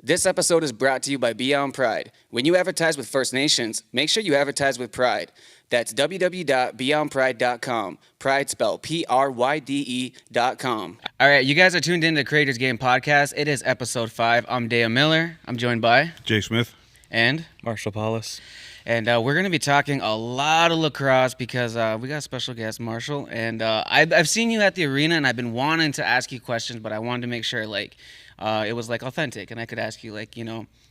This episode is brought to you by Beyond Pride. When you advertise with First Nations, make sure you advertise with pride. That's www.beyondpride.com. Pride spelled PRYDE.com. All right, you guys are tuned in to Creators Game Podcast. It is episode 5. I'm Deya Miller. I'm joined by Jay Smith and Marshall Powless. And we're going to be talking a lot of lacrosse because we got a special guest, Marshall. And I've seen you at the arena, and I've been wanting to ask you questions, but I wanted to make sure it was authentic, and I could ask you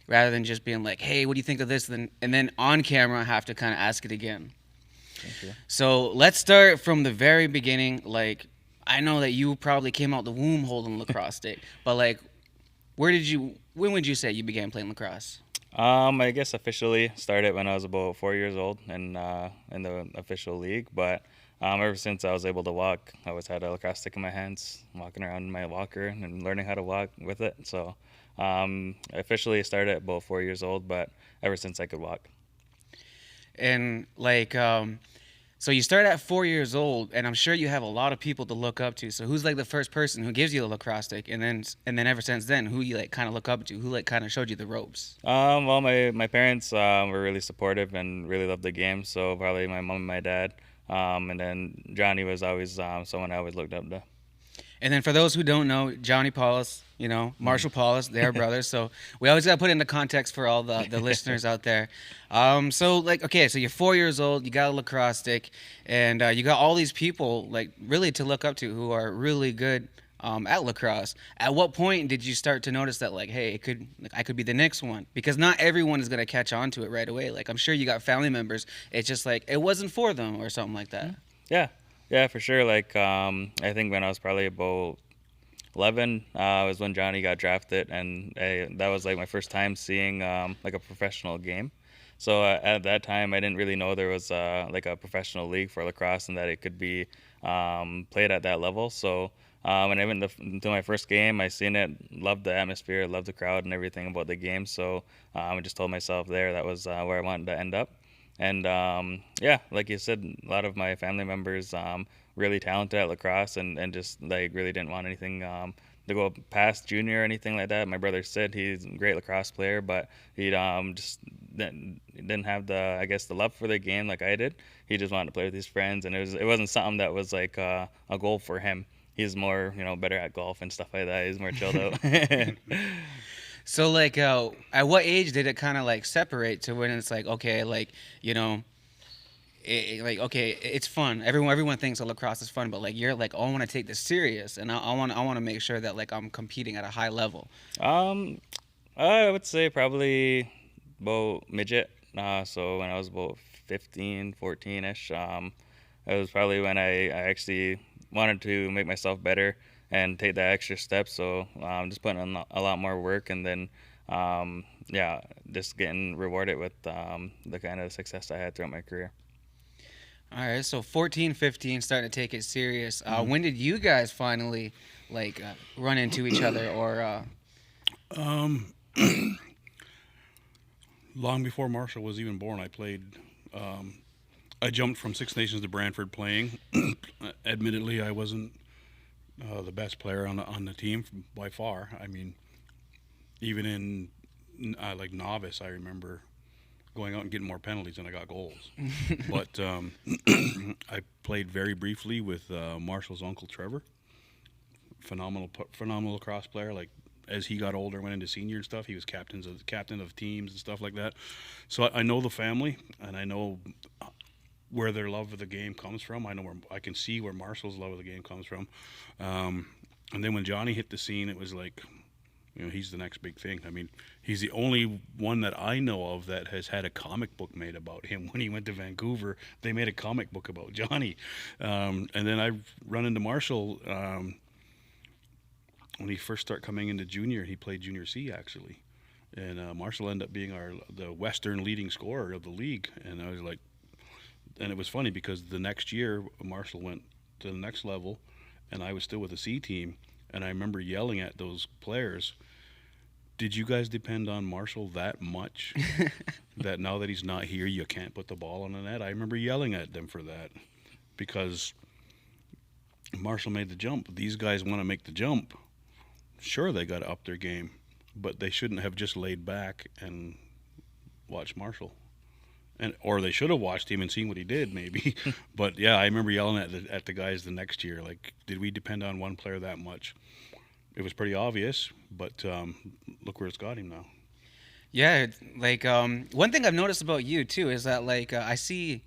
rather than just being like, hey, what do you think of this? And then on camera, I have to kind of ask it again. Thank you. So let's start from the very beginning. I know that you probably came out the womb holding a lacrosse stick, but when would you say you began playing lacrosse? I guess officially started when I was about 4 years old in the official league, but ever since I was able to walk, I always had a lacrosse stick in my hands, walking around in my walker and learning how to walk with it. So I officially started at about 4 years old, but ever since I could walk. And so you start at 4 years old, and I'm sure you have a lot of people to look up to. So who's the first person who gives you the lacrosse stick, and then ever since then, who you kind of look up to, who kind of showed you the ropes? Well, my parents were really supportive and really loved the game, so probably my mom and my dad, and then Johnny was always someone I always looked up to. And then for those who don't know, Johnny Powless, Marshall Powless, they're brothers. So we always got to put it into context for all the listeners out there. So you're 4 years old, you got a lacrosse stick, and you got all these people really to look up to who are really good at lacrosse. At what point did you start to notice that hey, I could be the next one? Because not everyone is going to catch on to it right away. I'm sure you got family members. It's just it wasn't for them or something like that. Yeah, for sure. I think when I was probably about 11 was when Johnny got drafted, and that was my first time seeing a professional game. So at that time, I didn't really know there was a professional league for lacrosse and that it could be played at that level. So when I went to my first game, I seen it, loved the atmosphere, loved the crowd and everything about the game. So I just told myself there that was where I wanted to end up. And like you said, a lot of my family members really talented at lacrosse and just really didn't want anything to go past junior or anything like that. My brother said he's a great lacrosse player, but he just didn't have the love for the game like I did. He just wanted to play with his friends, and it wasn't something that was a goal for him. He's more better at golf and stuff like that. He's more chilled out. So at what age did it kind of separate to when it's okay, it's fun. Everyone thinks lacrosse is fun, but you're oh, I want to take this serious, and I want to make sure that I'm competing at a high level. I would say probably about midget. So when I was about 15, 14-ish, it was probably when I actually wanted to make myself better and take that extra step. So just putting in a lot more work, and then just getting rewarded with the kind of success I had throughout my career. All right, so 14, 15, starting to take it serious. When did you guys finally run into each other, or? Long before Marshall was even born, I played. I jumped from Six Nations to Brantford playing. Admittedly, I wasn't the best player on the team by far. I mean, even in novice, I remember going out and getting more penalties than I got goals. But I played very briefly with Marshall's uncle Trevor. Phenomenal lacrosse player. As he got older, went into senior and stuff, he was captain of teams and stuff like that. So I know the family, and I know where their love of the game comes from. I can see where Marshall's love of the game comes from. And then when Johnny hit the scene, it was he's the next big thing. I mean, he's the only one that I know of that has had a comic book made about him. When he went to Vancouver, they made a comic book about Johnny. And then I run into Marshall when he first started coming into junior. He played Junior C, actually. And Marshall ended up being the Western leading scorer of the league. And I was and it was funny because the next year, Marshall went to the next level, and I was still with the C team. And I remember yelling at those players, did you guys depend on Marshall that much that now that he's not here, you can't put the ball on the net? I remember yelling at them for that because Marshall made the jump. These guys want to make the jump. Sure, they got to up their game. but they shouldn't have just laid back and watched Marshall. Or they should have watched him and seen what he did, maybe. But yeah, I remember yelling at the guys the next year, like, did we depend on one player that much? It was pretty obvious, but look where it's got him now. Yeah, like one thing I've noticed about you too is that like I see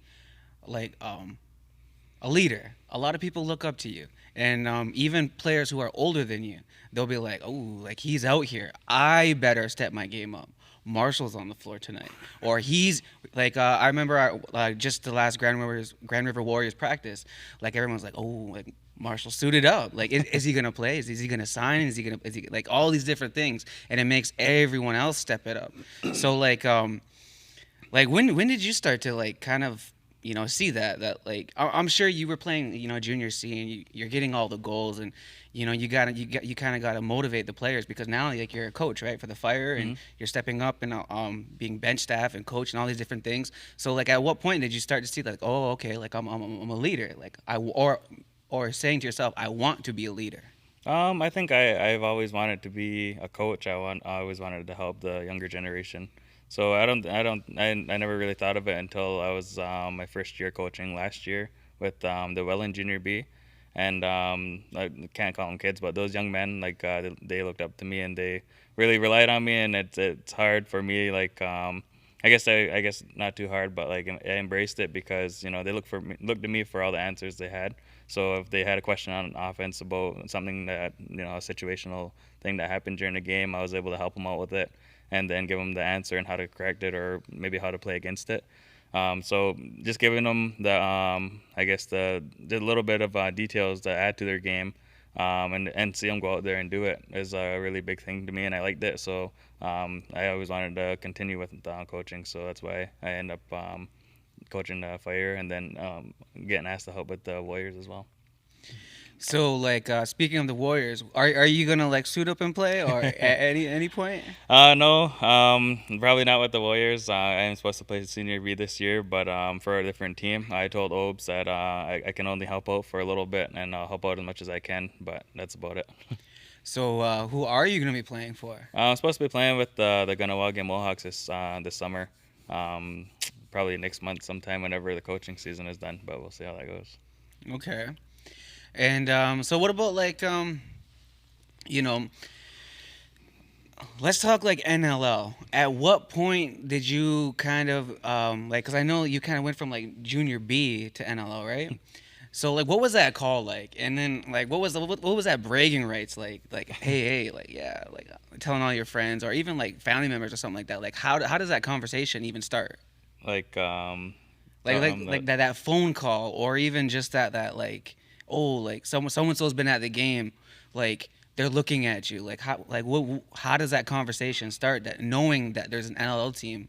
like a leader. A lot of people look up to you, and even players who are older than you, they'll be like, "Oh, like he's out here. I better step my game up." Marshall's on the floor tonight, or he's like I remember just the last Grand River Warriors practice. Like everyone's like, "Oh, like Marshall suited up. Like, is he gonna play? Is he gonna sign? Is he like all these different things?" And it makes everyone else step it up. So like when did you start to like kind of see that like I'm sure you were playing junior C and you're getting all the goals and you kind of got to motivate the players because now like you're a coach, right, for the Fire, and you're stepping up and being bench staff and coach and all these different things. So like at what point did you start to see like, oh, okay, like I'm a leader, like or saying to yourself, I want to be a leader? I think I've always wanted to be a coach. I always wanted to help the younger generation. So I never really thought of it until I was my first year coaching last year with the Welland Junior B, and I can't call them kids, but those young men, like they looked up to me and they really relied on me, and it's hard for me, like I guess not too hard, but like I embraced it because they looked to me for all the answers they had. So if they had a question on offense about something that a situational thing that happened during the game, I was able to help them out with it, and then give them the answer and how to correct it or maybe how to play against it. So just giving them the I guess the little bit of details to add to their game, and see them go out there and do it is a really big thing to me, and I liked it. So I always wanted to continue with coaching, so that's why I end up coaching the Fire, and then getting asked to help with the Warriors as well. So like speaking of the Warriors, are you gonna like suit up and play or at any point? No, probably not with the Warriors. I am supposed to play Senior B this year, but for a different team. I told Obes that I can only help out for a little bit, and I'll help out as much as I can, but that's about it. So who are you gonna be playing for? I'm supposed to be playing with the Ganawagi Mohawks this summer. Probably next month sometime whenever the coaching season is done, but we'll see how that goes. Okay. And so what about like let's talk like NLL. At what point did you kind of like, because I know you kind of went from like junior B to NLL, right? So like what was that call like? And then like what was that bragging rights like? Like hey like yeah, like telling all your friends or even like family members or something like that. Like how does that conversation even start? Like Like that phone call, or even just that like, oh, like someone's been at the game, like they're looking at you, like how does that conversation start, that knowing that there's an NLL team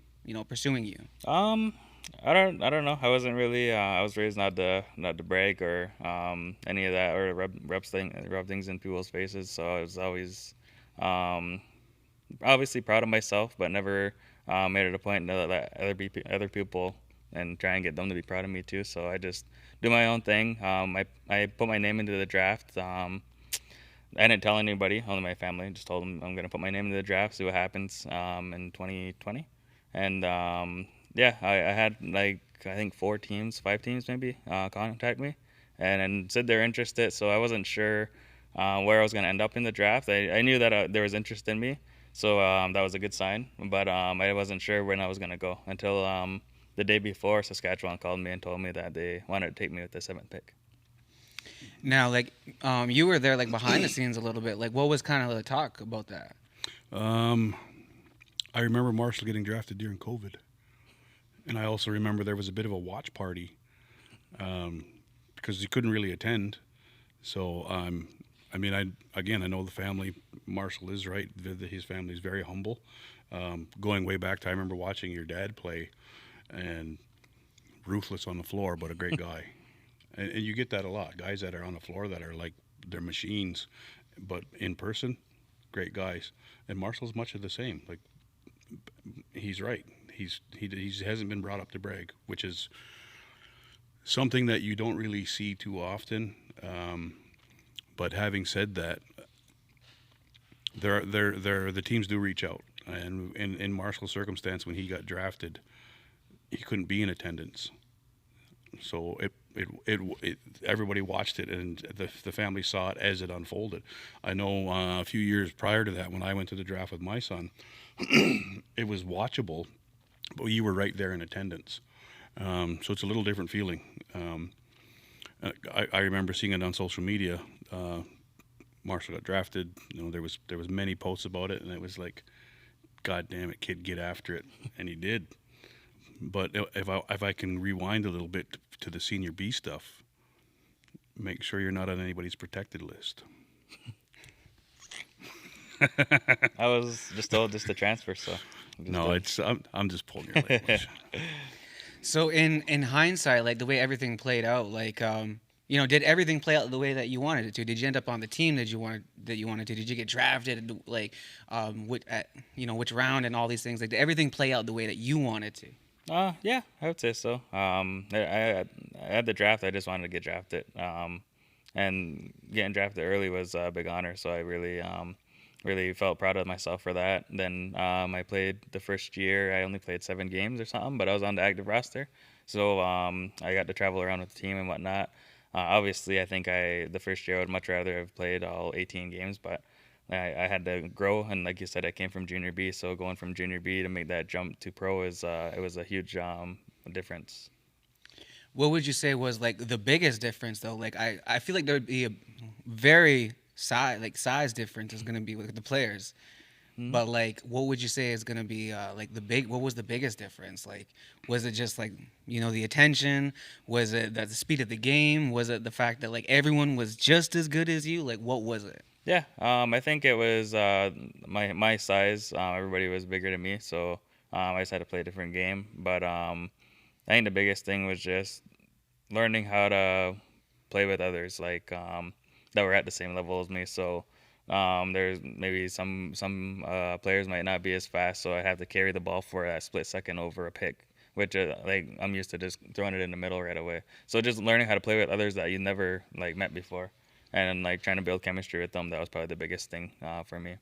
pursuing you? I don't know. I wasn't really I was raised not to brag or any of that, or rub things in people's faces. So I was always obviously proud of myself, but never made it a point to let other people and try and get them to be proud of me too. So I just do my own thing. I put my name into the draft. I didn't tell anybody, only my family. I just told them I'm going to put my name into the draft, see what happens in 2020. And yeah, I had like I think 5 teams maybe contact me and said they're interested. So I wasn't sure where I was going to end up in the draft. I knew that there was interest in me, so that was a good sign. But I wasn't sure when I was going to go until the day before Saskatchewan called me and told me that they wanted to take me with the 7th pick. Now, like, you were there, like, behind the scenes a little bit. Like, what was kind of the talk about that? I remember Marshall getting drafted during COVID. And I also remember there was a bit of a watch party because he couldn't really attend. So, I mean, I know the family. Marshall is right. His family is very humble. Going way back to, I remember watching your dad play, and ruthless on the floor, but a great guy. And you get that a lot. Guys that are on the floor that are like, they're machines, but in person, great guys. And Marshall's much of the same. Like, he's right. He hasn't been brought up to brag, which is something that you don't really see too often. But having said that, The teams do reach out, and in Marshall's circumstance, when he got drafted, he couldn't be in attendance, so everybody watched it, and the family saw it as it unfolded. I know a few years prior to that, when I went to the draft with my son, it was watchable, but you were right there in attendance. So it's a little different feeling. I remember seeing it on social media. Marshall got drafted. There was many posts about it, and it was like, God damn it, kid, get after it, and he did. But if I can rewind a little bit to the Senior B stuff, make sure you're not on anybody's protected list. I was just told just to transfer, so. No, I'm just pulling your leg. So in hindsight, like the way everything played out, like did everything play out the way that you wanted it to? Did you end up on the team that you wanted to? Did you get drafted? Like, which round and all these things? Like, did everything play out the way that you wanted to? Yeah, I would say so. I had the draft. I just wanted to get drafted. And getting drafted early was a big honor. So I really felt proud of myself for that. Then I played the first year. I only played 7 games or something, but I was on the active roster. So I got to travel around with the team and whatnot. Obviously, I think the first year I would much rather have played all 18 games, but I had to grow, and like you said, I came from junior B, so going from junior B to make that jump to pro it was a huge difference. What would you say was like the biggest difference though? Like I feel like there would be a very size difference is gonna be with the players. Mm-hmm. But like, what would you say is gonna be what was the biggest difference? Like, was it just like the attention? Was it the speed of the game? Was it the fact that like everyone was just as good as you? Like, what was it? Yeah, I think it was my size. Everybody was bigger than me, so I just had to play a different game. But I think the biggest thing was just learning how to play with others, like that were at the same level as me. So there's maybe some players might not be as fast, so I have to carry the ball for a split second over a pick, which like I'm used to just throwing it in the middle right away. So just learning how to play with others that you never like met before, and like trying to build chemistry with them, that was probably the biggest thing for me.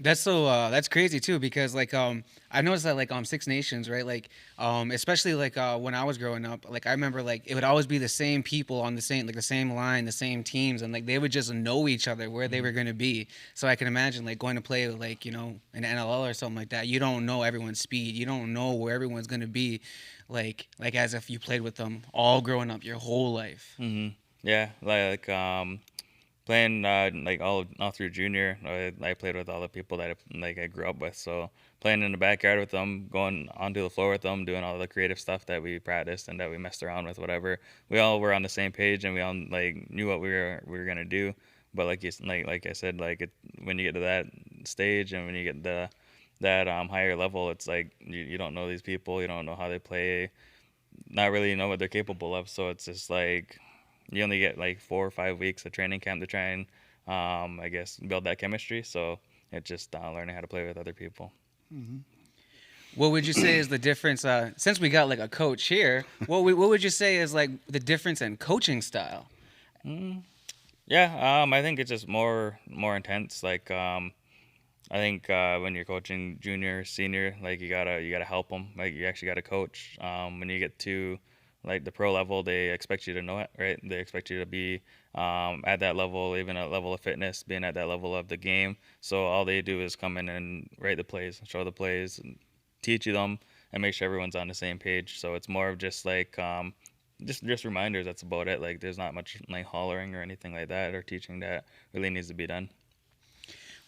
That's crazy too, because like I noticed that like Six Nations, right? Like especially like when I was growing up, like I remember like it would always be the same people on the same line, the same teams, and like they would just know each other where they were gonna be. So I can imagine like going to play with like an NLL or something like that. You don't know everyone's speed. You don't know where everyone's gonna be, like as if you played with them all growing up your whole life. Mm-hmm. Yeah, like playing like all through junior, I played with all the people that I grew up with. So playing in the backyard with them, going onto the floor with them, doing all the creative stuff that we practiced and that we messed around with, whatever. We all were on the same page, and we all like knew what we were gonna do. But like I said, when you get to that stage and when you get that higher level, it's like you don't know these people, you don't know how they play, not really know what they're capable of. So it's just like you only get like 4 or 5 weeks of training camp to try and I guess build that chemistry. So it's just learning how to play with other people. Mm-hmm. What would you say is the difference? Since we got like a coach here, what would you say is like the difference in coaching style? Yeah, I think it's just more intense. Like I think when you're coaching junior, senior, like you gotta help them. Like you actually gotta coach. When you get to like the pro level, they expect you to know it, right? They expect you to be at that level, even at level of fitness, being at that level of the game. So all they do is come in and write the plays, show the plays, and teach you them, and make sure everyone's on the same page. So it's more of just like just reminders. That's about it. Like there's not much like hollering or anything like that, or teaching that really needs to be done.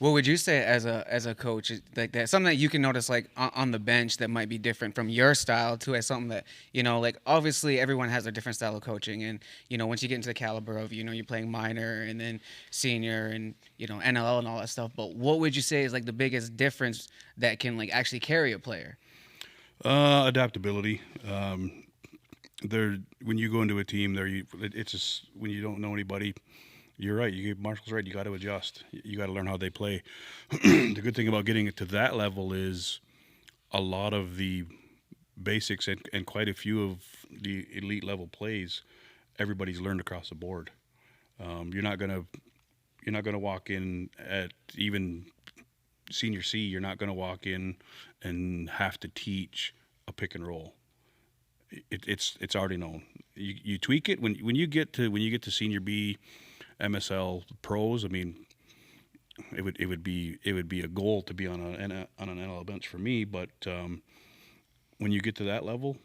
What would you say as a coach, like that something that you can notice like on the bench that might be different from your style to as something that like obviously everyone has a different style of coaching, and once you get into the caliber of you're playing minor and then senior and NLL and all that stuff, but what would you say is like the biggest difference that can like actually carry a player? Adaptability. When you go into a team, it's just when you don't know anybody. You're right. Marshall's right. You got to adjust. You got to learn how they play. The good thing about getting it to that level is a lot of the basics and quite a few of the elite level plays, everybody's learned across the board. You're not going to You're not going to walk in at even senior C. You're not going to walk in and have to teach a pick and roll. It's already known. You tweak it when you get to senior B, MSL pros. I mean, it would be a goal to be on an NL bench for me. But when you get to that level,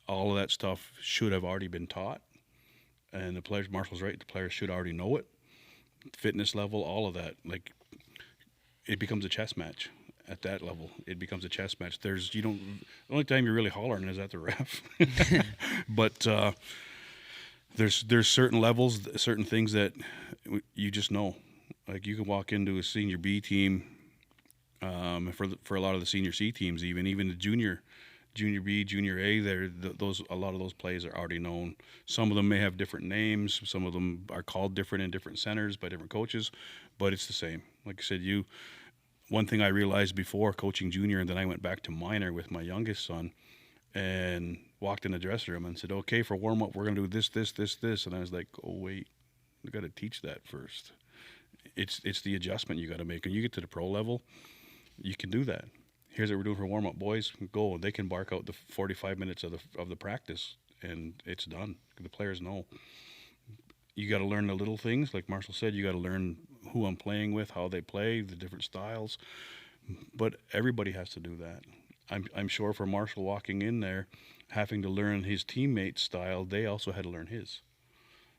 all of that stuff should have already been taught. And the players, Marshall's right. The players should already know it. Fitness level, all of that. Like, it becomes a chess match at that level. It becomes a chess match. The only time you're really hollering is at the ref. But there's certain levels, certain things that you just know. Like, you can walk into a senior B team, for a lot of the senior C teams, even the junior B, junior A. A lot of those plays are already known. Some of them may have different names. Some of them are called different in different centers by different coaches, but it's the same. Like I said, one thing I realized before coaching junior, and then I went back to minor with my youngest son, and walked in the dressing room and said, "Okay, for warm up, we're gonna do this, this, this, this." And I was like, "Oh wait, we got to teach that first. It's the adjustment you got to make. When you get to the pro level, you can do that. Here's what we're doing for warm up, boys. Go." They can bark out the 45 minutes of the practice, and it's done. The players know. You got to learn the little things, like Marshall said. You got to learn who I'm playing with, how they play, the different styles. But everybody has to do that. I'm sure for Marshall walking in there, having to learn his teammate's style, they also had to learn his.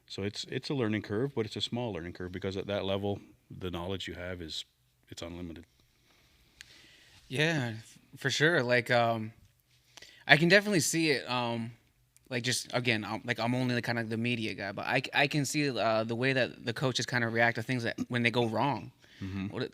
So it's a learning curve, but it's a small learning curve, because at that level, the knowledge you have it's unlimited. Yeah, for sure. Like, I can definitely see it. Like, just again, I'm only like kind of the media guy, but I can see the way that the coaches kind of react to things that when they go wrong.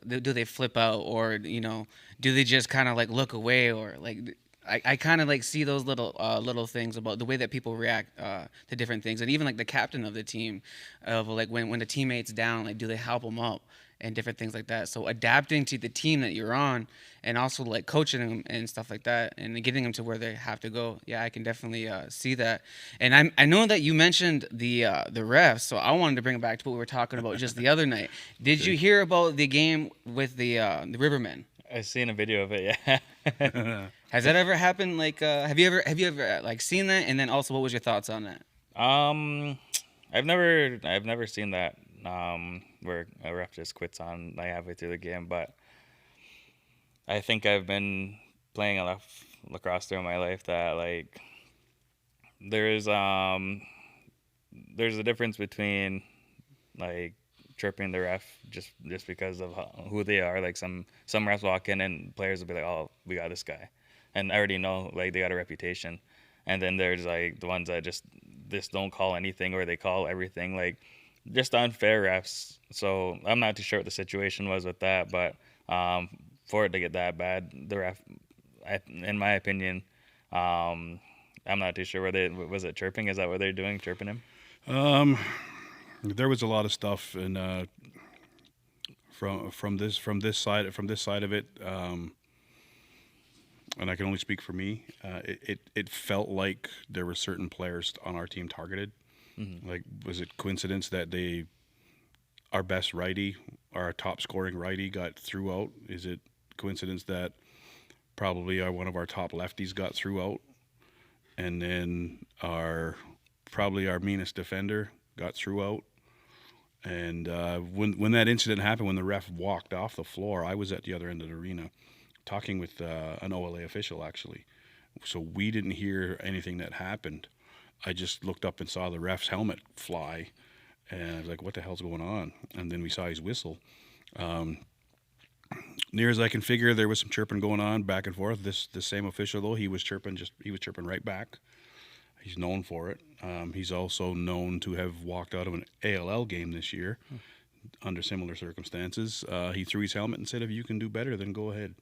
Do they flip out, or do they just kind of like look away, or like I kind of like see those little things about the way that people react to different things, and even like the captain of the team, of like when the teammate's down, like do they help them up and different things like that. So adapting to the team that you're on, and also like coaching them and stuff like that, and getting them to where they have to go. Yeah, I can definitely see that. And I know that you mentioned the refs, so I wanted to bring it back to what we were talking about just the other night. Did you hear about the game with the Rivermen? I've seen a video of it. Yeah. Has that ever happened? Like, have you ever like seen that? And then also, what was your thoughts on that? I've never seen that. Where a ref just quits on like halfway through the game, but I think I've been playing enough lacrosse through my life that like there's a difference between like chirping the ref just because of who they are. Like some refs walk in and players will be like, "Oh, we got this guy," and I already know like they got a reputation. And then there's like the ones that just don't call anything, or they call everything, like just unfair refs. So I'm not too sure what the situation was with that, but for it to get that bad, the ref, in my opinion, I'm not too sure was it chirping? Is that what they're doing, chirping him? There was a lot of stuff, and from this side of it, and I can only speak for me. It felt like there were certain players on our team targeted. Mm-hmm. Like, was it coincidence that our best righty, our top scoring righty, got through out? Is it coincidence that probably one of our top lefties got through out, and then probably our meanest defender got through out? And when that incident happened, when the ref walked off the floor, I was at the other end of the arena talking with an OLA official, actually. So we didn't hear anything that happened. I just looked up and saw the ref's helmet fly, and I was like, "What the hell's going on?" And then we saw his whistle. Near as I can figure, there was some chirping going on back and forth. The same official, though, he was chirping right back. He's known for it. He's also known to have walked out of an ALL game this year under similar circumstances. He threw his helmet and said, "If you can do better, then go ahead."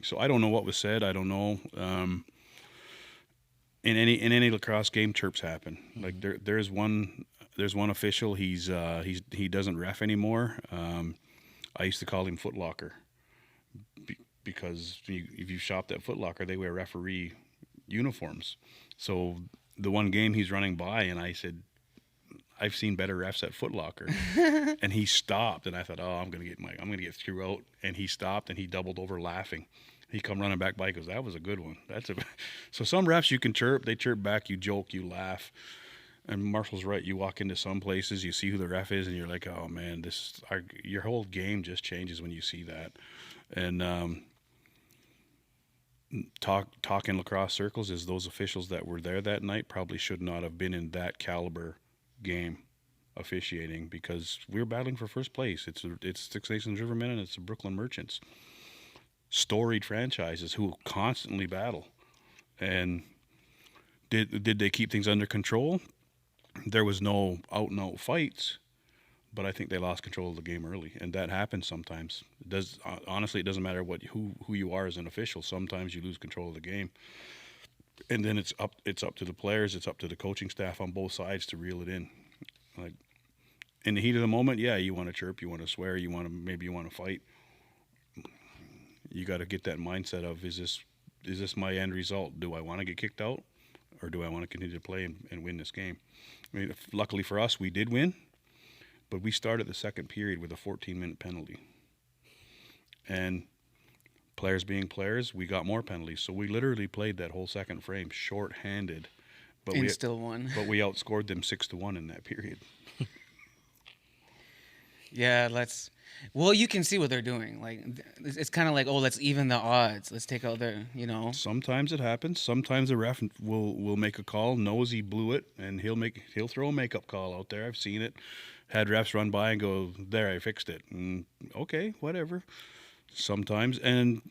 So I don't know what was said. I don't know. In any lacrosse game, chirps happen. Like there's one official. He doesn't ref anymore. I used to call him Footlocker because if you shopped at Footlocker, they wear referee uniforms. So the one game he's running by, and I said, I've seen better refs at Foot Locker. And he stopped, and I thought, oh, I'm gonna get Thru out. And he stopped, and he doubled over laughing. He come running back by, goes, that was a good one. So some refs you can chirp, they chirp back, you joke, you laugh. And Marshall's right. You walk into some places, you see who the ref is, and you're like, oh man, your whole game just changes when you see that. And talk in lacrosse circles is those officials that were there that night probably should not have been in that caliber game officiating, because we were battling for first place. It's Six Nations Rivermen and it's the Brooklyn Merchants, storied franchises who constantly battle. And did they keep things under control? There was no out and out fights, but I think they lost control of the game early, and that happens sometimes. Honestly, it doesn't matter who you are as an official. Sometimes you lose control of the game, and then it's up to the players, it's up to the coaching staff on both sides to reel it in. Like in the heat of the moment, yeah, you want to chirp, you want to swear, maybe you want to fight. You got to get that mindset of, is this my end result? Do I want to get kicked out, or do I want to continue to play and win this game? I mean, luckily for us, we did win, but we started the second period with a 14-minute penalty. And players being players, we got more penalties. So we literally played that whole second frame short-handed. But And still won. But we outscored them 6-1 in that period. Yeah, well, you can see what they're doing. Like, it's kind of like, oh, let's even the odds. Let's take out their, Sometimes it happens. Sometimes the ref will make a call, knows he blew it, and he'll throw a makeup call out there. I've seen it. Had refs run by and go, there, I fixed it. And okay, whatever. Sometimes, and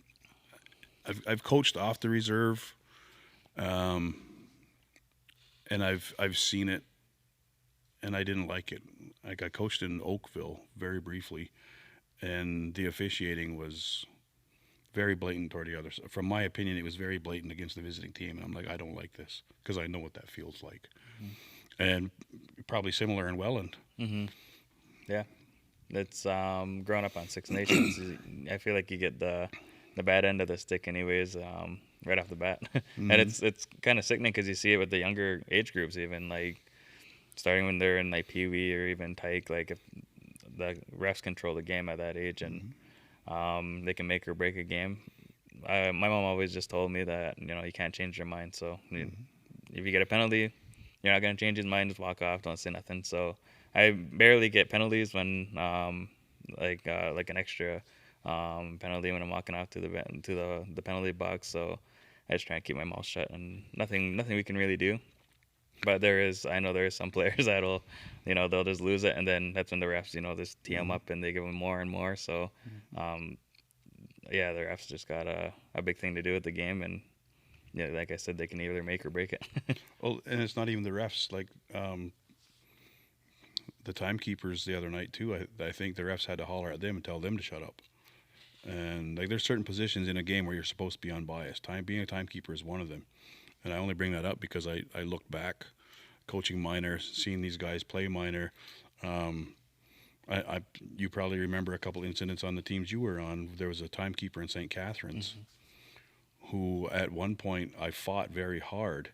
I've coached off the reserve, and I've seen it, and I didn't like it. Like, I coached in Oakville very briefly, and the officiating was very blatant toward the others. From my opinion, it was very blatant against the visiting team, and I'm like, I don't like this, because I know what that feels like. Mm-hmm. And probably similar in Welland. Mm-hmm. Yeah, it's growing up on Six Nations. I feel like you get the bad end of the stick, anyways, right off the bat. Mm-hmm. And it's kind of sickening because you see it with the younger age groups, even like starting when they're in like Pee Wee or even Tyke. Like, if the refs control the game at that age, and they can make or break a game. My mom always just told me that you can't change your mind. So if you get a penalty, you're not gonna change his mind. Just walk off. Don't say nothing. So I barely get penalties when like an extra penalty when I'm walking out to the penalty box. So I just try and keep my mouth shut, and nothing we can really do. But I know there is some players that'll, they'll just lose it, and then that's when the refs, just tee them up and they give them more and more. So, yeah, the refs just got a big thing to do with the game, and like I said, they can either make or break it. Well, and it's not even the refs. Like the timekeepers the other night too. I think the refs had to holler at them and tell them to shut up. And like, there's certain positions in a game where you're supposed to be unbiased. Being a timekeeper is one of them. And I only bring that up because I look back, coaching minor, seeing these guys play minor. You probably remember a couple incidents on the teams you were on. There was a timekeeper in St. Catharines who, at one point, I fought very hard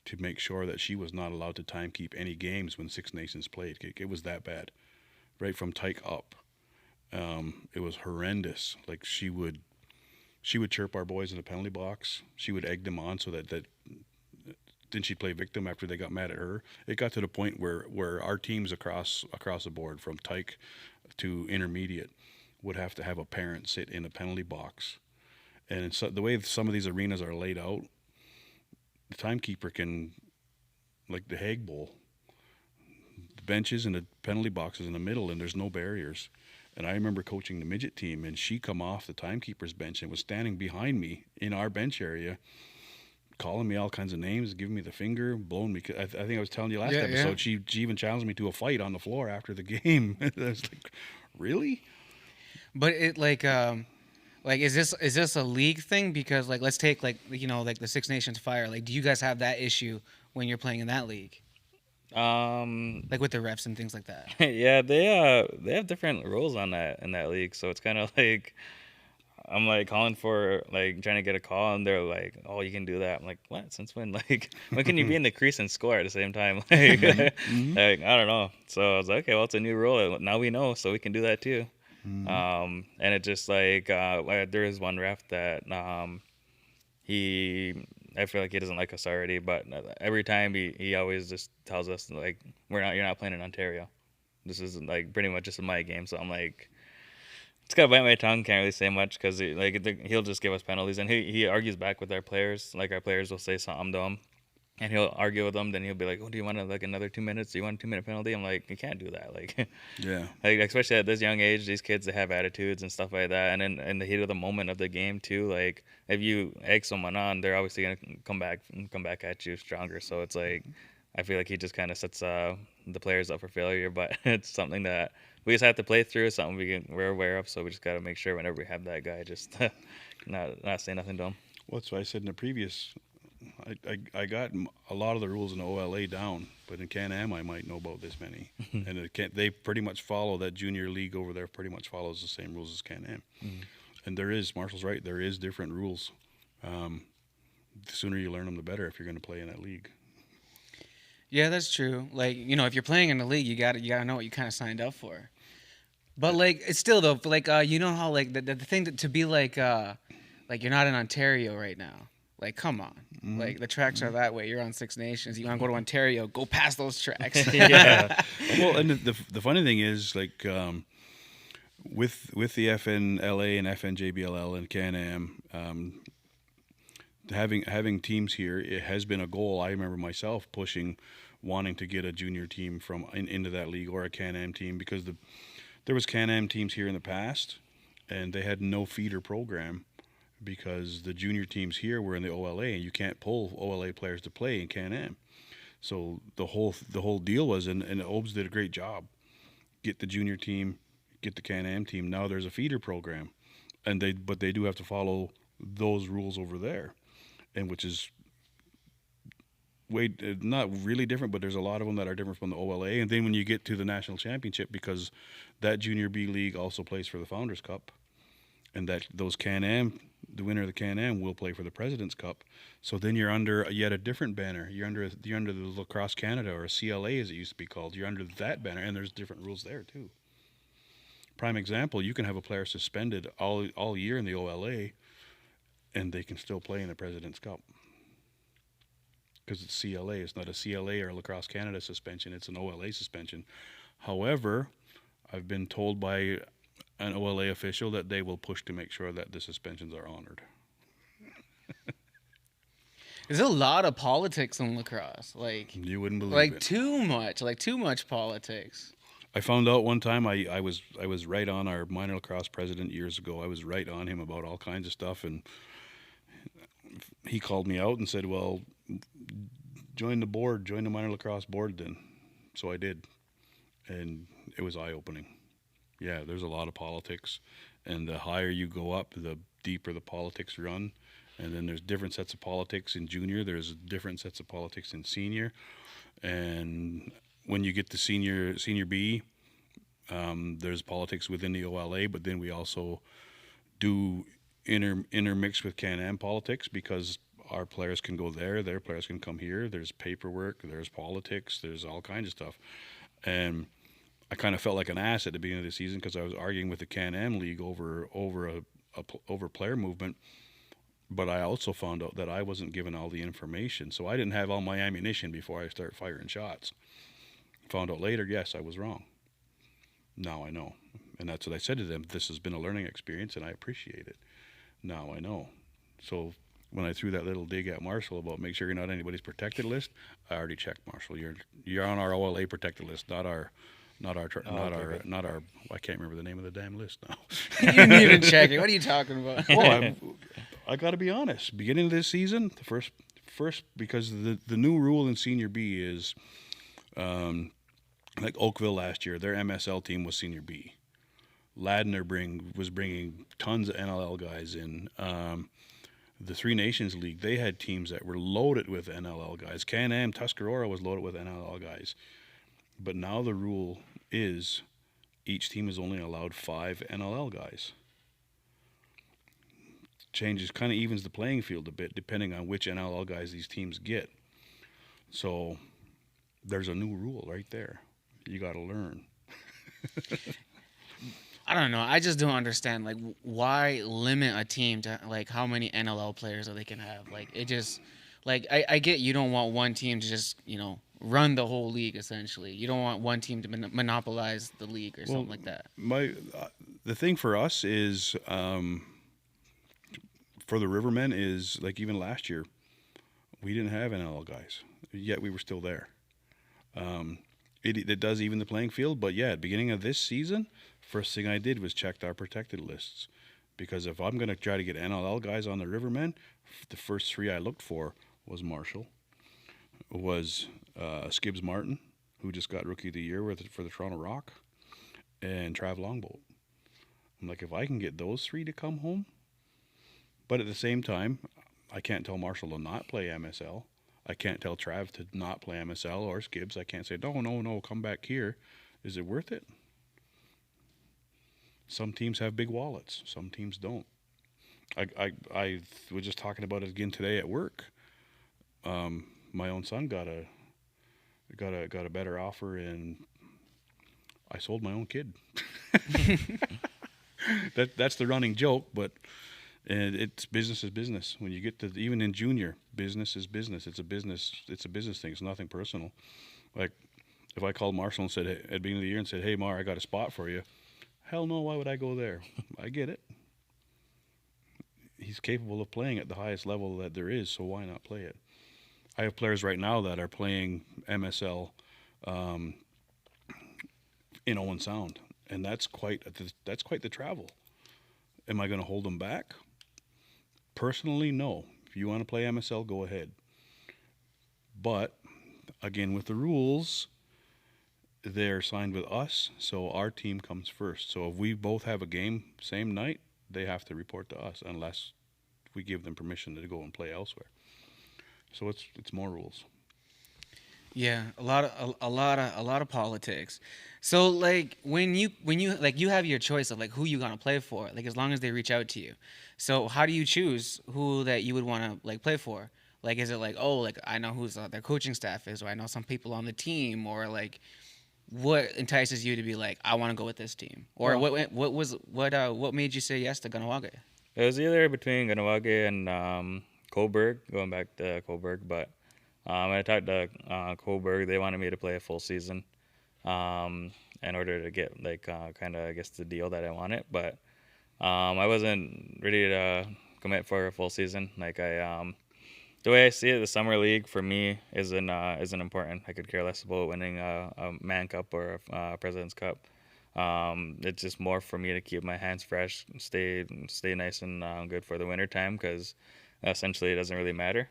to make sure that she was not allowed to timekeep any games when Six Nations played. It was that bad, right from Tyke up. It was horrendous. Like, she would chirp our boys in the penalty box. She would egg them on so that then she'd play victim after they got mad at her. It got to the point where our teams across the board, from Tyke to intermediate, would have to have a parent sit in a penalty box. And so the way some of these arenas are laid out, the timekeeper can, like the Hague Bowl, the benches and the penalty boxes in the middle, and there's no barriers. And I remember coaching the midget team, and she come off the timekeeper's bench and was standing behind me in our bench area, calling me all kinds of names, giving me the finger, blowing me. I think I was telling you last episode, she even challenged me to a fight on the floor after the game. I was like, really? But it like is this a league thing? Because like, let's take like the Six Nations Fire. Like, do you guys have that issue when you're playing in that league? Like with the refs and things like that. Yeah, they have different rules on that in that league, so it's kind of like I'm like calling for like trying to get a call, and they're like, "Oh, you can do that." I'm like, "What? Since when? Like, when can you be in the crease and score at the same time?" Like, like I don't know. So I was like, "Okay, well, it's a new rule. Now we know, so we can do that too." And it just like there is one ref that he I feel like he doesn't like us already, but every time he always just tells us like you're not playing in Ontario. This is like pretty much just a my game. So I'm like, it's gotta bite my tongue. Can't really say much because he'll just give us penalties, and he argues back with our players. Like our players will say something to him, and he'll argue with them. Then he'll be like, "Oh, do you want like another 2 minutes? Do you want a 2 minute penalty?" I'm like, "You can't do that." Like, Yeah. like especially at this young age, these kids they have attitudes and stuff like that. And then in the heat of the moment of the game too, like if you egg someone on, they're obviously gonna come back at you stronger. So it's like I feel like he just kind of sets the players up for failure. But it's something that we just have to play through. Something we're aware of. So we just got to make sure whenever we have that guy, just not say nothing to him. Well, that's what I said in the previous. I got a lot of the rules in OLA down, but in Can-Am I might know about this many. And they pretty much follow that junior league over there. Pretty much follows the same rules as Can-Am. And there is Marshall's right. There is different rules. The sooner you learn them, the better. If you're going to play in that league. Yeah, that's true. Like, you know, if you're playing in the league, you gotta know what you kind of signed up for. But like, it's still though, like, you know how like the thing to be like you're not in Ontario right now. Like, come on. Like the tracks are that way. You're on Six Nations. You want to go to Ontario? Go past those tracks. Yeah. Well, and the funny thing is, like, with the FNLA and FNJBLL and Can-Am, having teams here, it has been a goal. I remember myself wanting to get a junior team into that league or a Can-Am team because there was Can-Am teams here in the past, and they had no feeder program because the junior teams here were in the OLA, and you can't pull OLA players to play in Can-Am. So the whole deal was, and Obes did a great job. Get the junior team, get the Can-Am team. Now there's a feeder program, but they do have to follow those rules over there, and which is not really different, but there's a lot of them that are different from the OLA. And then when you get to the national championship, because that junior B league also plays for the Founders Cup, and that those Can-Am, the winner of the Can-Am will play for the President's Cup. So then you're under yet a different banner. You're under the Lacrosse Canada, or CLA as it used to be called. You're under that banner, and there's different rules there too. Prime example, you can have a player suspended all year in the OLA, and they can still play in the President's Cup. Because it's CLA. It's not a CLA or a Lacrosse Canada suspension. It's an OLA suspension. However, I've been told by an OLA official that they will push to make sure that the suspensions are honored. There's a lot of politics in lacrosse. Like, You wouldn't believe like it. too much politics. I found out one time I was right on our minor lacrosse president years ago. I was right on him about all kinds of stuff, and he called me out and said, "Well, join the minor lacrosse board then." So I did, and it was eye-opening. Yeah, there's a lot of politics, and the higher you go up, the deeper the politics run. And then there's different sets of politics in junior. There's different sets of politics in senior, and when you get to senior B, there's politics within the OLA, but then we also do intermix with Can-Am politics because our players can go there, their players can come here. There's paperwork, there's politics, there's all kinds of stuff. And I kind of felt like an ass at the beginning of the season because I was arguing with the Can-Am league over player movement. But I also found out that I wasn't given all the information, so I didn't have all my ammunition before I start firing shots. Found out later, yes, I was wrong. Now I know. And that's what I said to them. This has been a learning experience, and I appreciate it. Now I know. So when I threw that little dig at Marshall about make sure you're not on anybody's protected list, I already checked, Marshall. You're on our OLA protected list, not our. I can't remember the name of the damn list now. You didn't even check it. What are you talking about? Well, I got to be honest. Beginning of this season, the first because the new rule in Senior B is, like Oakville last year, their MSL team was Senior B. Ladner was bringing tons of NLL guys in. The Three Nations League, they had teams that were loaded with NLL guys. Can-Am Tuscarora was loaded with NLL guys. But now the rule is each team is only allowed 5 NLL guys. changes, kind of evens the playing field a bit, depending on which NLL guys these teams get. So there's a new rule right there. You got to learn. I don't know. I just don't understand. Like, why limit a team to like how many NLL players that they can have? Like, it just, like, I get you don't want one team to just run the whole league. Essentially, you don't want one team to monopolize the league or something like that. The thing for us is, for the Rivermen is like even last year, we didn't have NLL guys, yet we were still there. It does even the playing field, but yeah, at the beginning of this season, first thing I did was checked our protected lists, because if I'm going to try to get NLL guys on the Rivermen, the first three I looked for was Marshall, was Skibbs Martin, who just got Rookie of the Year for the Toronto Rock, and Trav Longboat. I'm like, if I can get those three to come home, but at the same time, I can't tell Marshall to not play MSL. I can't tell Trav to not play MSL, or Skibbs. I can't say, no, come back here. Is it worth it? Some teams have big wallets. Some teams don't. I was just talking about it again today at work. My own son got a better offer, and I sold my own kid. That's the running joke, but it's business is business. When you get to even in junior, business is business. It's a business thing. It's nothing personal. Like if I called Marshall and said, hey, at the beginning of the year, and said, "Hey Mar, I got a spot for you." Hell no, why would I go there? I get it. He's capable of playing at the highest level that there is, so why not play it? I have players right now that are playing MSL in Owen Sound, and that's quite the travel. Am I going to hold them back? Personally, no. If you want to play MSL, go ahead. But again, with the rules, they're signed with us, so our team comes first. So if we both have a game same night, they have to report to us unless we give them permission to go and play elsewhere. So it's more rules. Yeah, a lot of politics. So like when you like you have your choice of like who you gonna play for, like as long as they reach out to you. So how do you choose who that you would want to like play for? Like is it like, oh, like I know who's their coaching staff is, or I know some people on the team, or like what entices you to be like, I want to go with this team, or what made you say yes to Ganawage? It was either between Ganawage and Coburg, going back to Coburg, but when I talked to Coburg, they wanted me to play a full season in order to get like kind of I guess the deal that I wanted, but I wasn't ready to commit for a full season. Like the way I see it, the summer league for me isn't important. I could care less about winning a Man Cup or a President's Cup. It's just more for me to keep my hands fresh, stay nice and good for the winter time, because essentially it doesn't really matter.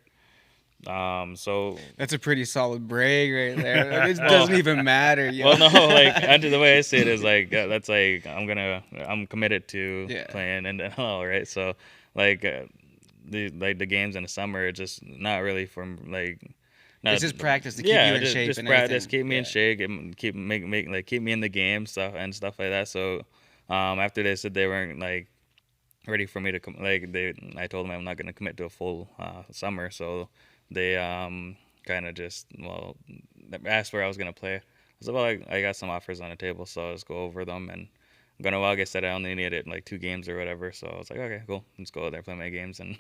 So That's a pretty solid brag right there. It doesn't even matter. Yo. Well, no, like under the way I see it is like that's like I'm committed to playing in the NL, right? So like the games in the summer are just not really from like. It's just practice to keep you in shape. Just and practice, everything. keep me in shape, keep me in the game stuff and stuff like that. So after they said they weren't like ready for me to I told them I'm not going to commit to a full summer. So they kind of just asked where I was going to play. I was like, well, I got some offers on the table, so I'll just go over them. And Ganawage said I only needed like 2 games or whatever, so I was like, okay, cool, let's go out there, play my games, and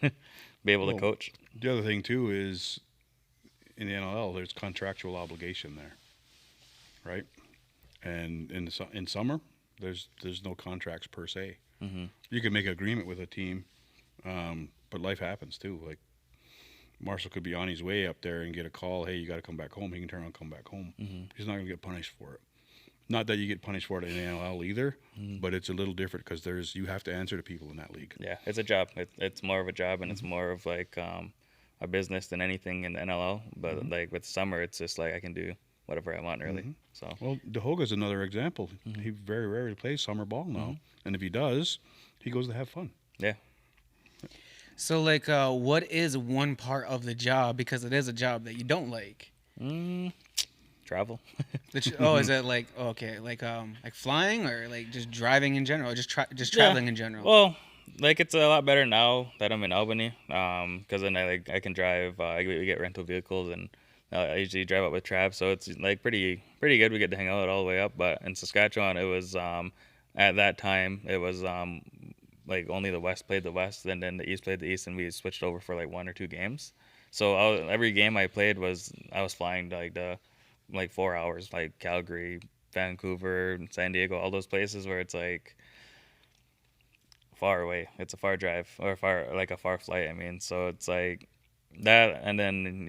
be able to coach. The other thing too is in the NLL, there's contractual obligation there, right? And in summer, there's no contracts per se. Mm-hmm. You can make an agreement with a team, but life happens too. Like Marshall could be on his way up there and get a call, hey, you got to come back home. He can turn around and come back home. Mm-hmm. He's not going to get punished for it. Not that you get punished for it in the NLL either, but it's a little different because you have to answer to people in that league. Yeah, it's a job. It's more of a job, and it's more of like a business than anything in the NLL. But like with summer, it's just like I can do whatever I want, really. Mm-hmm. So well, Dehoga's another example. Mm-hmm. He very rarely plays summer ball now, and if he does, he goes to have fun. Yeah. So like, what is one part of the job, because it is a job, that you don't like? Travel. Is it like like flying, or like just driving in general, or just traveling in general? Well, Like it's a lot better now that I'm in Albany, because then I can drive. We get rental vehicles, and I usually drive up with Trav, so it's like pretty good. We get to hang out all the way up. But in Saskatchewan, it was at that time it was like only the West played the West, and then the East played the East, and we switched over for like 1 or 2 games. So every game I played was I was flying like the like 4 hours, like Calgary, Vancouver, San Diego, all those places where it's like far away. It's a far drive or far like a far flight. I mean, so it's like that, and then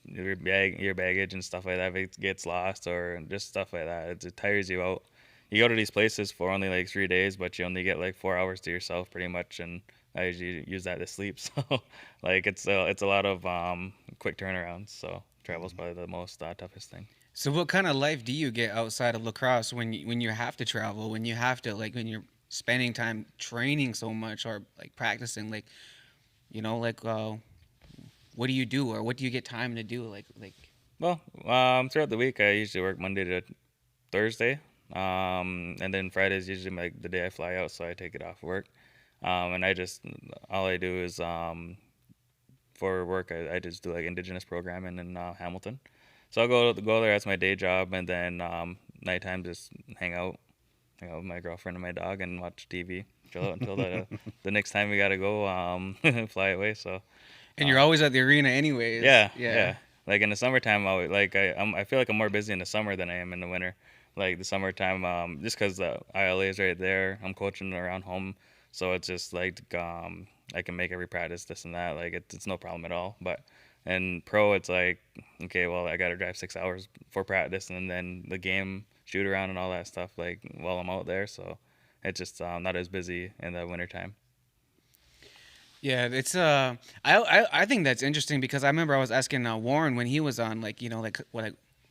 your baggage and stuff like that if it gets lost or just stuff like that. It tires you out. You go to these places for only like 3 days, but you only get like 4 hours to yourself pretty much, and I usually use that to sleep. So like it's a lot of quick turnarounds. So travel's probably the most toughest thing. So what kind of life do you get outside of lacrosse when you have to travel, when you have to like when you're spending time training so much or like practicing like like what do you do or what do you get time to do like Well, throughout the week, I usually work Monday to Thursday, and then Friday is usually like the day I fly out, so I take it off work. And I just all I do is for work, I just do like Indigenous programming in Hamilton. So I'll go there. That's my day job, and then nighttime just hang out with my girlfriend and my dog, and watch TV. Chill out until the next time we gotta go fly away. So and you're always at the arena anyways. yeah, yeah. Like in the summertime, I feel like I'm more busy in the summer than I am in the winter. Like the summertime, just because the ILA is right there, I'm coaching around home, so it's just like I can make every practice this and that. Like it's no problem at all. But in pro, it's like okay, well I got to drive 6 hours for practice, and then the game, shoot around, and all that stuff. Like while I'm out there, so it's just not as busy in the wintertime. Yeah, it's I think that's interesting because I remember I was asking Warren when he was on like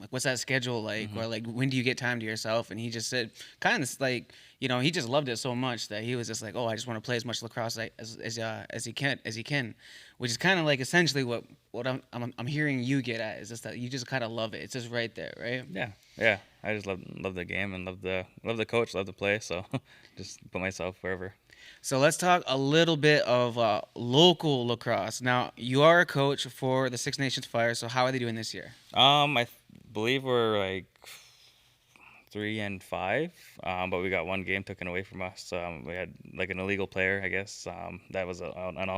what's that schedule like Mm-hmm. or like when do you get time to yourself, and he just said kind of like he just loved it so much that he was just like, oh, I just want to play as much lacrosse as he can, which is kind of like essentially what I'm hearing you get at is just that you just kind of love it. It's just right there, right? Yeah, yeah. I just love the game and love the coach, love the play. So just put myself wherever. So let's talk a little bit of local lacrosse. Now, you are a coach for the Six Nations Fire, so how are they doing this year? Believe we're like 3-5, but we got one game taken away from us. We had like an illegal player, I guess. That was and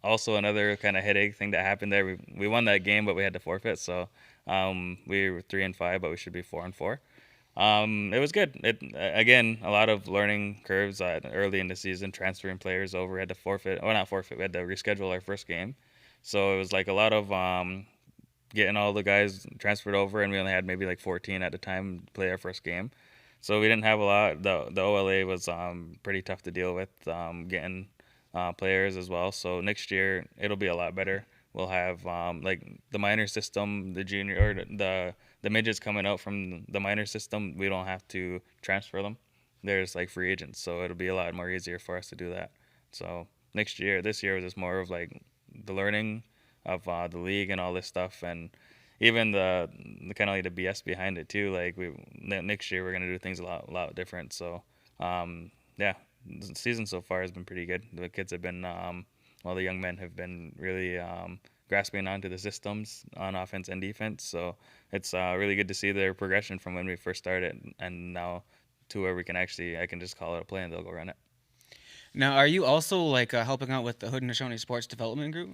also another kind of headache thing that happened there. We won that game, but we had to forfeit. So we were 3-5, but we should be 4-4. It was good. Again, a lot of learning curves early in the season, transferring players over. We had to forfeit, or not forfeit. We had to reschedule our first game, so it was like a lot of getting all the guys transferred over, and we only had maybe like 14 at the time to play our first game. So we didn't have a lot. The OLA was pretty tough to deal with, getting players as well. So next year it'll be a lot better. We'll have like the minor system, the junior or the midgets coming out from the minor system. We don't have to transfer them. There's like free agents, so it'll be a lot more easier for us to do that. So this year was just more of like the learning of the league and all this stuff, and even the kind of like the BS behind it too. Like next year we're gonna do things a lot different. So yeah, the season so far has been pretty good. The kids have been the young men have been really grasping onto the systems on offense and defense. So it's really good to see their progression from when we first started and now to where I can just call it a play and they'll go run it. Now, are you also like helping out with the Haudenosaunee Sports Development Group?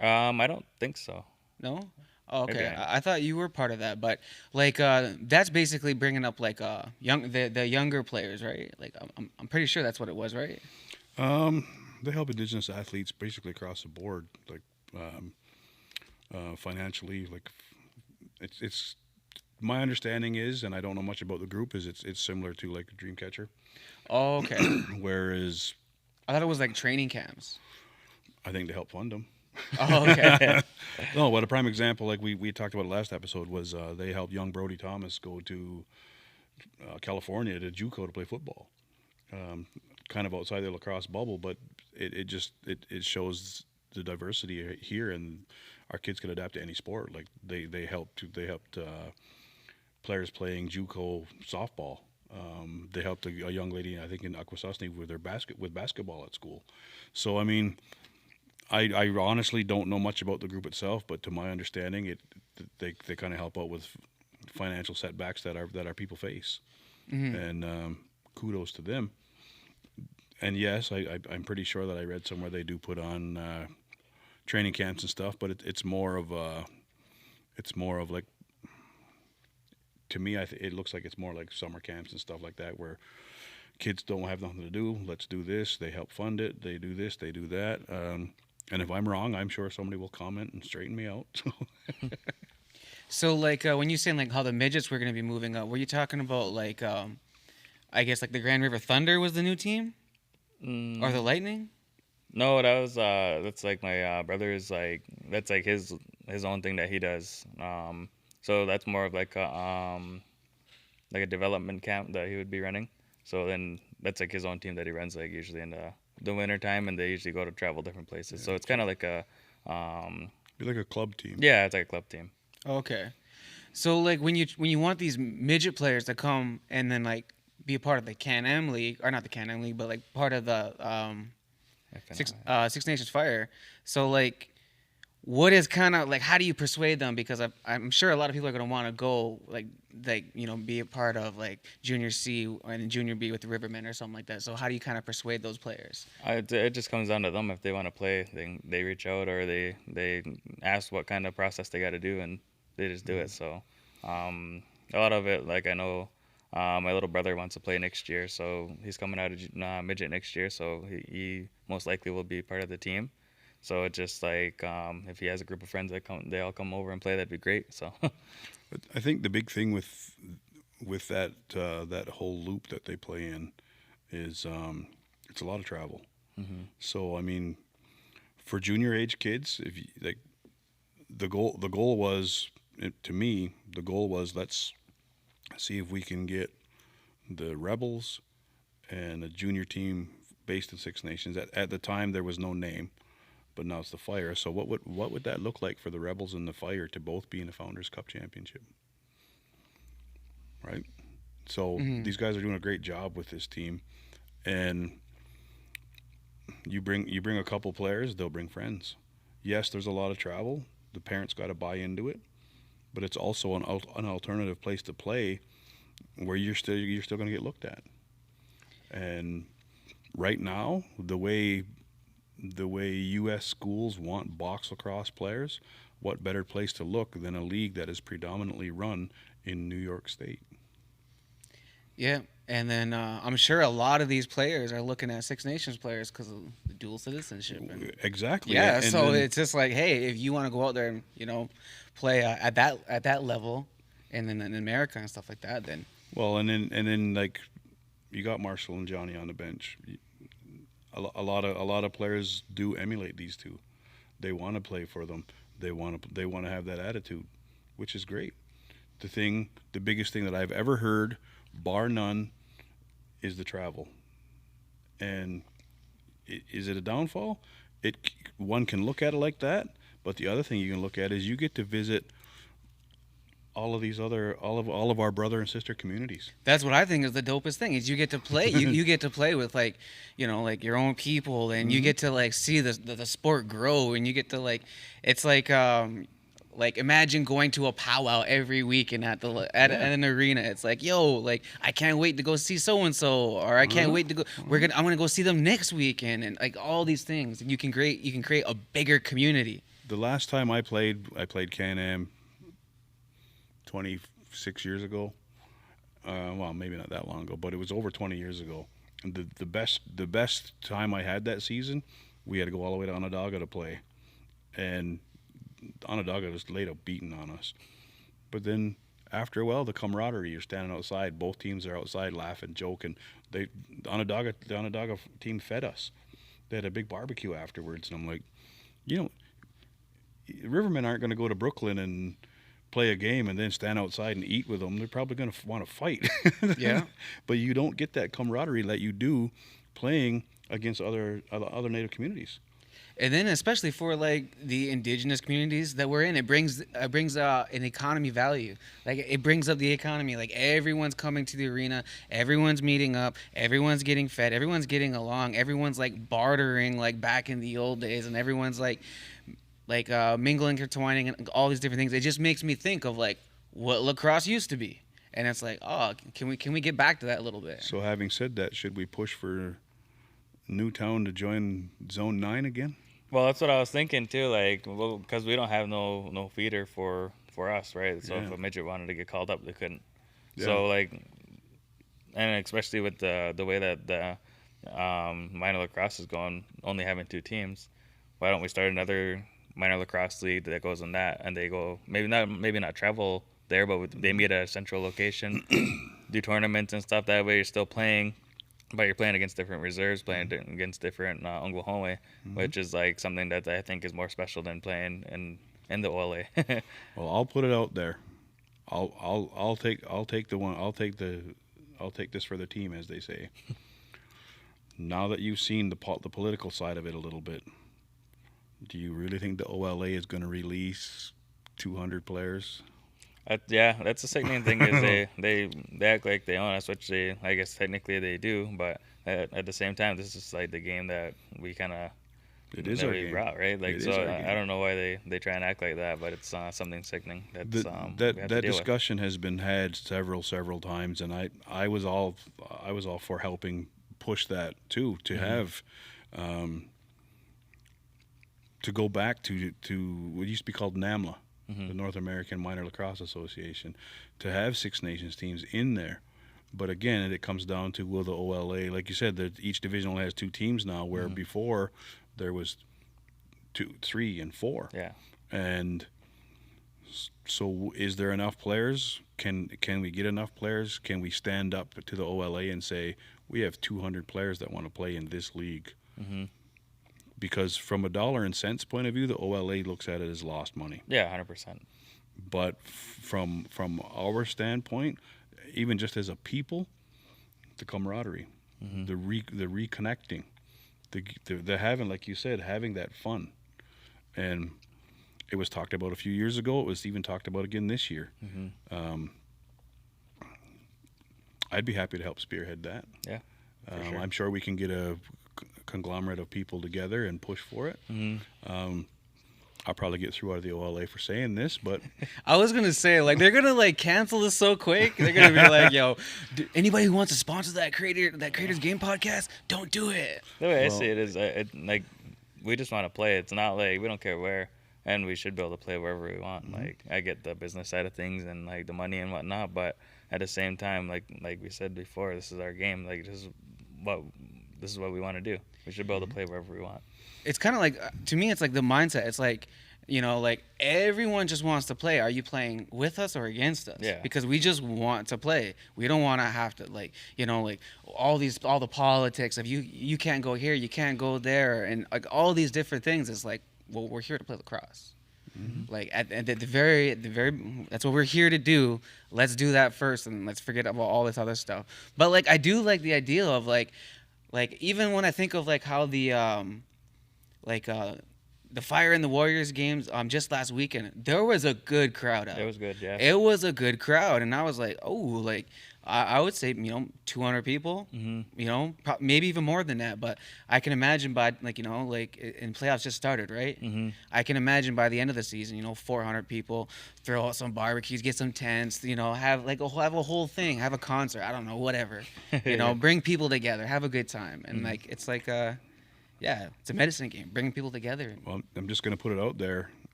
I don't think so. No? Oh, Maybe okay. I am. I thought you were part of that, but like that's basically bringing up like the younger players, right? Like I'm pretty sure that's what it was, right? They help Indigenous athletes basically across the board, like financially. Like it's my understanding is, and I don't know much about the group, is it's similar to like Dreamcatcher, Oh, okay. whereas I thought it was like training camps. I think they help fund them. Oh, okay. No, but a prime example, like we talked about last episode, was they helped young Brody Thomas go to California to JUCO to play football. Kind of outside the lacrosse bubble, but it shows the diversity here, and our kids can adapt to any sport. Like they helped players playing JUCO softball They helped a young lady, I think, in Akwesasne with with basketball at school. So I mean, I honestly don't know much about the group itself, but to my understanding, they kind of help out with financial setbacks that our people face, and kudos to them. And yes, I'm pretty sure that I read somewhere they do put on training camps and stuff, but it's more of like, to me, it looks like it's more like summer camps and stuff like that, where kids don't have nothing to do. Let's do this. They help fund it. They do this. They do that. And if I'm wrong, I'm sure somebody will comment and straighten me out. So like when you saying like how the midgets were going to be moving up, were you talking about like I guess like the Grand River Thunder was the new team, or the Lightning? No, that's like my brother's, like that's like his own thing that he does. So that's more of like a development camp that he would be running. So then that's like his own team that he runs, like usually in the winter time, and they usually go to travel different places. Yeah, so it's kind of like a be like a club team. yeah, it's like a club team. Okay. So like when you want these midget players to come and then like be a part of the Can-Am League, or not the Can-Am League, but like part of the Six Nations Fire. So like, what is kind of like, how do you persuade them? Because I'm sure a lot of people are gonna want to go like be a part of like Junior C and Junior B with the Rivermen or something like that. So how do you kind of persuade those players? It just comes down to them. If they want to play, they reach out, or they ask what kind of process they got to do, and they just do it. So a lot of it, like I know my little brother wants to play next year, so he's coming out of midget next year, so he most likely will be part of the team. So it's just like if he has a group of friends that they all come over and play, that'd be great. So I think the big thing with that that whole loop that they play in is it's a lot of travel. So I mean, for junior age kids, if you, like the goal was, to me, the goal was, let's see if we can get the Rebels and a junior team based in Six Nations. At the time, there was no name, but now it's the Fire. So what would that look like for the Rebels and the Fire to both be in the Founders Cup Championship? Right? So these guys are doing a great job with this team, and you bring a couple players, they'll bring friends. Yes, there's a lot of travel. The parents got to buy into it, but it's also an alternative place to play where you're still going to get looked at. And right now, the way U.S. schools want box lacrosse players, what better place to look than a league that is predominantly run in New York State? Yeah, and then I'm sure a lot of these players are looking at Six Nations players because of the dual citizenship. And, Exactly. yeah, And so then, it's just like, hey, if you want to go out there and play at that level, and then in America and stuff like that, then well, and then like you got Marshall and Johnny on the bench. A lot of players do emulate these two. They want to play for them. They want to have that attitude, which is great. The biggest thing that I've ever heard, bar none, is the travel. And is it a downfall? One can look at it like that, but the other thing you can look at is you get to visit all of our brother and sister communities. that's what I think is the dopest thing is you get to play. You get to play with like your own people, and you get to like see the sport grow, and you get to like it's like imagine going to a powwow every weekend at an arena. It's like, yo, like I can't wait to go see so and so, or I can't wait to go. I'm gonna go see them next weekend, and like all these things. You can create a bigger community. The last time I played Can-Am 26 years ago. Well, maybe not that long ago, but it was over 20 years ago. And the best time I had that season, we had to go all the way to Onondaga to play, and Onondaga just laid a beating on us. But then after a while, the camaraderie, you're standing outside, both teams are outside laughing, joking. The Onondaga team fed us. They had a big barbecue afterwards, and I'm like, Rivermen aren't going to go to Brooklyn and play a game and then stand outside and eat with them. They're probably going to want to fight. Yeah. But you don't get that camaraderie that you do playing against other Native communities. And then especially for like the indigenous communities that we're in, it brings an economy value. Like it brings up the economy. Like everyone's coming to the arena, everyone's meeting up, everyone's getting fed, everyone's getting along, everyone's like bartering like back in the old days, and everyone's like mingling, intertwining, and all these different things. It just makes me think of like what lacrosse used to be, and it's like, oh, can we get back to that a little bit? So having said that, should we push for Newtown to join Zone 9 again? Well, that's what I was thinking too. Like, well, because we don't have no feeder for us, right? So Yeah. if a midget wanted to get called up, they couldn't. Yeah. So like, and especially with the way that the minor lacrosse is going, only having 2 teams, why don't we start another minor lacrosse league that goes on that, and they go maybe not travel there, but they meet at a central location, do tournaments and stuff. That way you're still playing, but you're playing against different reserves, playing against different Ongwahome, which is like something that I think is more special than playing in the OLA. Well, I'll put it out there. I'll take this for the team, as they say. Now that you've seen the political side of it a little bit, do you really think the OLA is going to release 200 players? Yeah, that's the sickening thing is they act like they own us, which I guess technically they do, but at the same time, this is like the game that we kind of It is that our we game. brought, right? Like, It so is our game. I don't know why they try and act like that, but it's something sickening. That's we have to That deal with. discussion has been had several times, and I was all for helping push that too, to have to go back to what used to be called NAMLA, the North American Minor Lacrosse Association, to have Six Nations teams in there. But again, it comes down to, will the OLA, like you said, that each division only has 2 teams now, where before there was 2, 3, and 4. Yeah. And so, is there enough players? Can we get enough players? Can we stand up to the OLA and say, we have 200 players that want to play in this league? Because from a dollar and cents point of view, the OLA looks at it as lost money. Yeah, 100%. But from our standpoint, even just as a people, the camaraderie, the reconnecting, the having, like you said, having that fun. And it was talked about a few years ago. It was even talked about again this year. I'd be happy to help spearhead that. Yeah, for sure. I'm sure we can get a conglomerate of people together and push for it. I'll probably get through out of the OLA for saying this, but I was gonna say, like, they're gonna like cancel this so quick. They're gonna be like, "Yo, anybody who wants to sponsor that Creators Game podcast, don't do it." The way I see it is, like, we just want to play. It's not like we don't care where, and we should be able to play wherever we want. Like, I get the business side of things and like the money and whatnot, but at the same time, like we said before, this is our game. Like, this is what we want to do. We should be able to play wherever we want. It's kind of like, to me, it's like the mindset. It's like, like everyone just wants to play. Are you playing with us or against us? Yeah. Because we just want to play. We don't want to have to like all the politics of you can't go here, you can't go there, and like all these different things. It's like, well, we're here to play lacrosse. Like at the very that's what we're here to do. Let's do that first, and let's forget about all this other stuff. But like, I do like the idea of like even when I think of like how the Fire and the Warriors games just last weekend, there was a good crowd out. It was good, yeah. It was a good crowd, and I was like, oh, like I would say 200 people, maybe even more than that. But I can imagine by in playoffs just started, right? I can imagine by the end of the season, 400 people, throw out some barbecues, get some tents, have have a whole thing, have a concert, I don't know, whatever, bring people together, have a good time, and it's like yeah, it's a medicine game, bringing people together. Well, I'm just going to put it out there.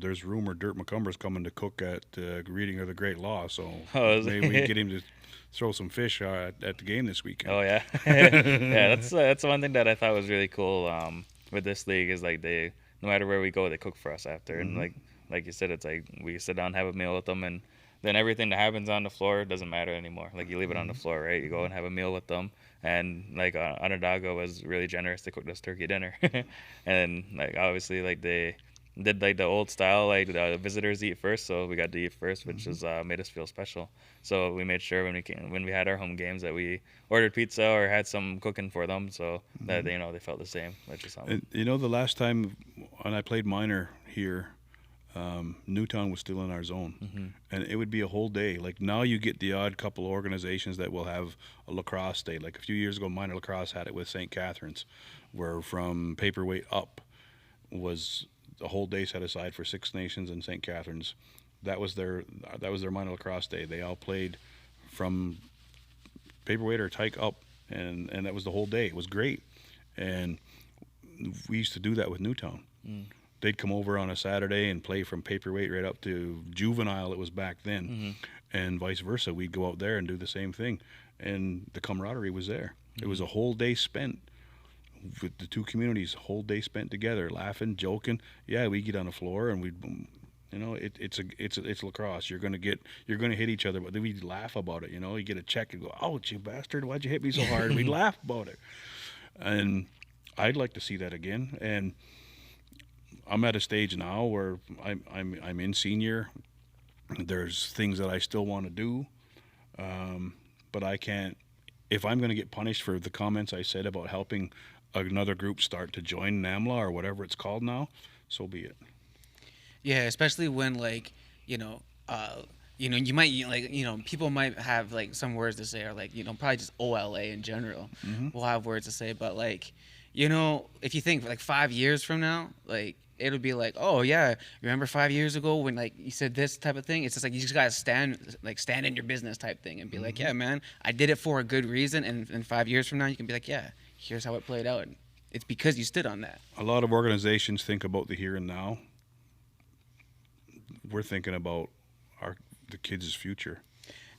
There's rumor Dirt McCumber's coming to cook at Reading of the Great Law, so maybe we can get him to throw some fish at the game this weekend. Oh yeah, yeah. That's one thing that I thought was really cool with this league is like no matter where we go, they cook for us after, and like you said, it's like we sit down, have a meal with them, and then everything that happens on the floor doesn't matter anymore. Like, you leave it on the floor, right? You go and have a meal with them. And like Onondaga was really generous to cook us turkey dinner, and like obviously like they did like the old style, like the visitors eat first, so we got to eat first, which was made us feel special. So we made sure when we had our home games that we ordered pizza or had some cooking for them, so that they felt the same, which is something. And, you know, the last time when I played minor here, Newtown was still in our zone, and it would be a whole day. Like now, you get the odd couple of organizations that will have a lacrosse day. Like a few years ago, minor lacrosse had it with St. Catharines, where from paperweight up was a whole day set aside for Six Nations and St. Catharines. That was their minor lacrosse day. They all played from paperweight or tyke up, and that was the whole day. It was great, and we used to do that with Newtown. They'd come over on a Saturday and play from paperweight right up to juvenile. It was back then, and vice versa. We'd go out there and do the same thing, and the camaraderie was there. It was a whole day spent with the two communities, whole day spent together, laughing, joking. Yeah, we get on the floor and it's lacrosse. You're gonna hit each other, but then we'd laugh about it. You get a check and go, "Ouch, you bastard! Why'd you hit me so hard?" And we'd laugh about it. And I'd like to see that again. And I'm at a stage now where I'm in senior. There's things that I still want to do, but I can't. If I'm going to get punished for the comments I said about helping another group start to join NAMLA or whatever it's called now, so be it. Yeah, especially when you might people might have like some words to say, or probably just OLA in general will have words to say, but if you think like 5 years from now, it'll be like, oh yeah, remember 5 years ago when you said this type of thing? It's just like you just gotta stand in your business type thing and be like, yeah man, I did it for a good reason, and 5 years from now you can be like, yeah, here's how it played out. It's because you stood on that. A lot of organizations think about the here and now. We're thinking about the kids' future.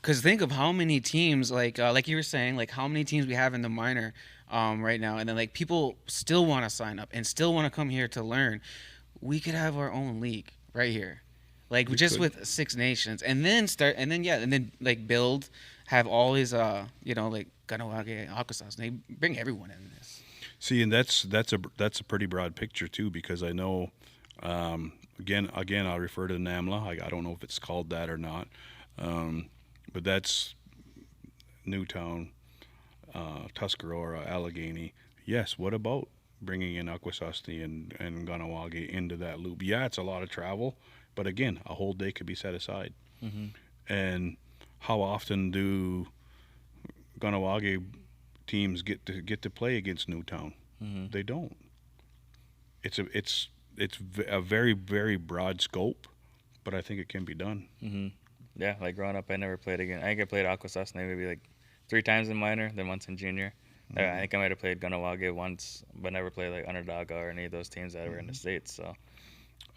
Because think of how many teams, like you were saying, how many teams we have in the minor right now, and then people still want to sign up and still want to come here to learn. We could have our own league right here, with Six Nations, and then build, have all these Ganawage, Akwesasne, they bring everyone in this. See, and that's a pretty broad picture too, because I know. Again, I'll refer to NAMLA. I don't know if it's called that or not, but that's Newtown, Tuscarora, Allegheny. Yes, what about bringing in Akwesasne and Ganawage into that loop? Yeah, it's a lot of travel, but again, a whole day could be set aside. And how often do Ganawage teams get to play against Newtown? They don't. It's a very, very broad scope, but I think it can be done. Yeah, growing up, I never played again. I think I played Akwesasne maybe 3 times in minor, then once in junior. I think I might have played Ganawage once, but never played Onondaga or any of those teams that were in the States. So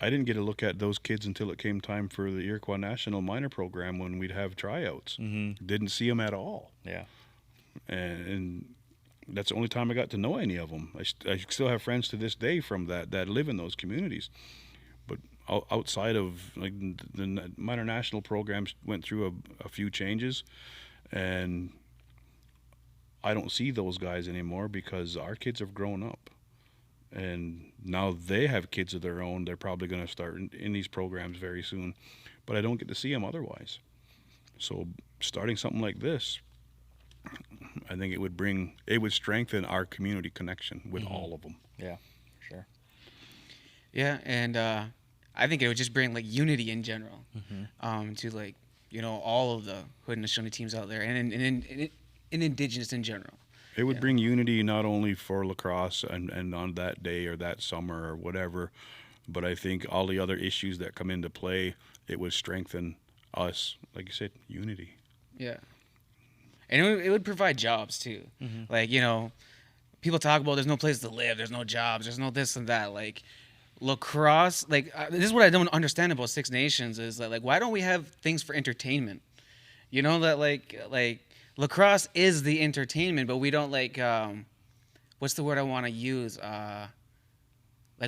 I didn't get to look at those kids until it came time for the Iroquois National Minor Program when we'd have tryouts. Didn't see them at all. Yeah. And that's the only time I got to know any of them. I still have friends to this day from that live in those communities. But outside of the minor national programs went through a few changes, and I don't see those guys anymore because our kids have grown up. And now they have kids of their own. They're probably going to start in these programs very soon. But I don't get to see them otherwise. So starting something like this, I think it would strengthen our community connection with all of them. Yeah, for sure. Yeah, and I think it would just bring unity in general to all of the Haudenosaunee teams out there, and in Indigenous in general. It would bring unity not only for lacrosse and on that day or that summer or whatever, but I think all the other issues that come into play, it would strengthen us, like you said, unity. Yeah. And it would provide jobs too. People talk about there's no place to live, there's no jobs, there's no this and that. Lacrosse, this is what I don't understand about Six Nations is that why don't we have things for entertainment? Lacrosse is the entertainment, but we don't what's the word I want to use?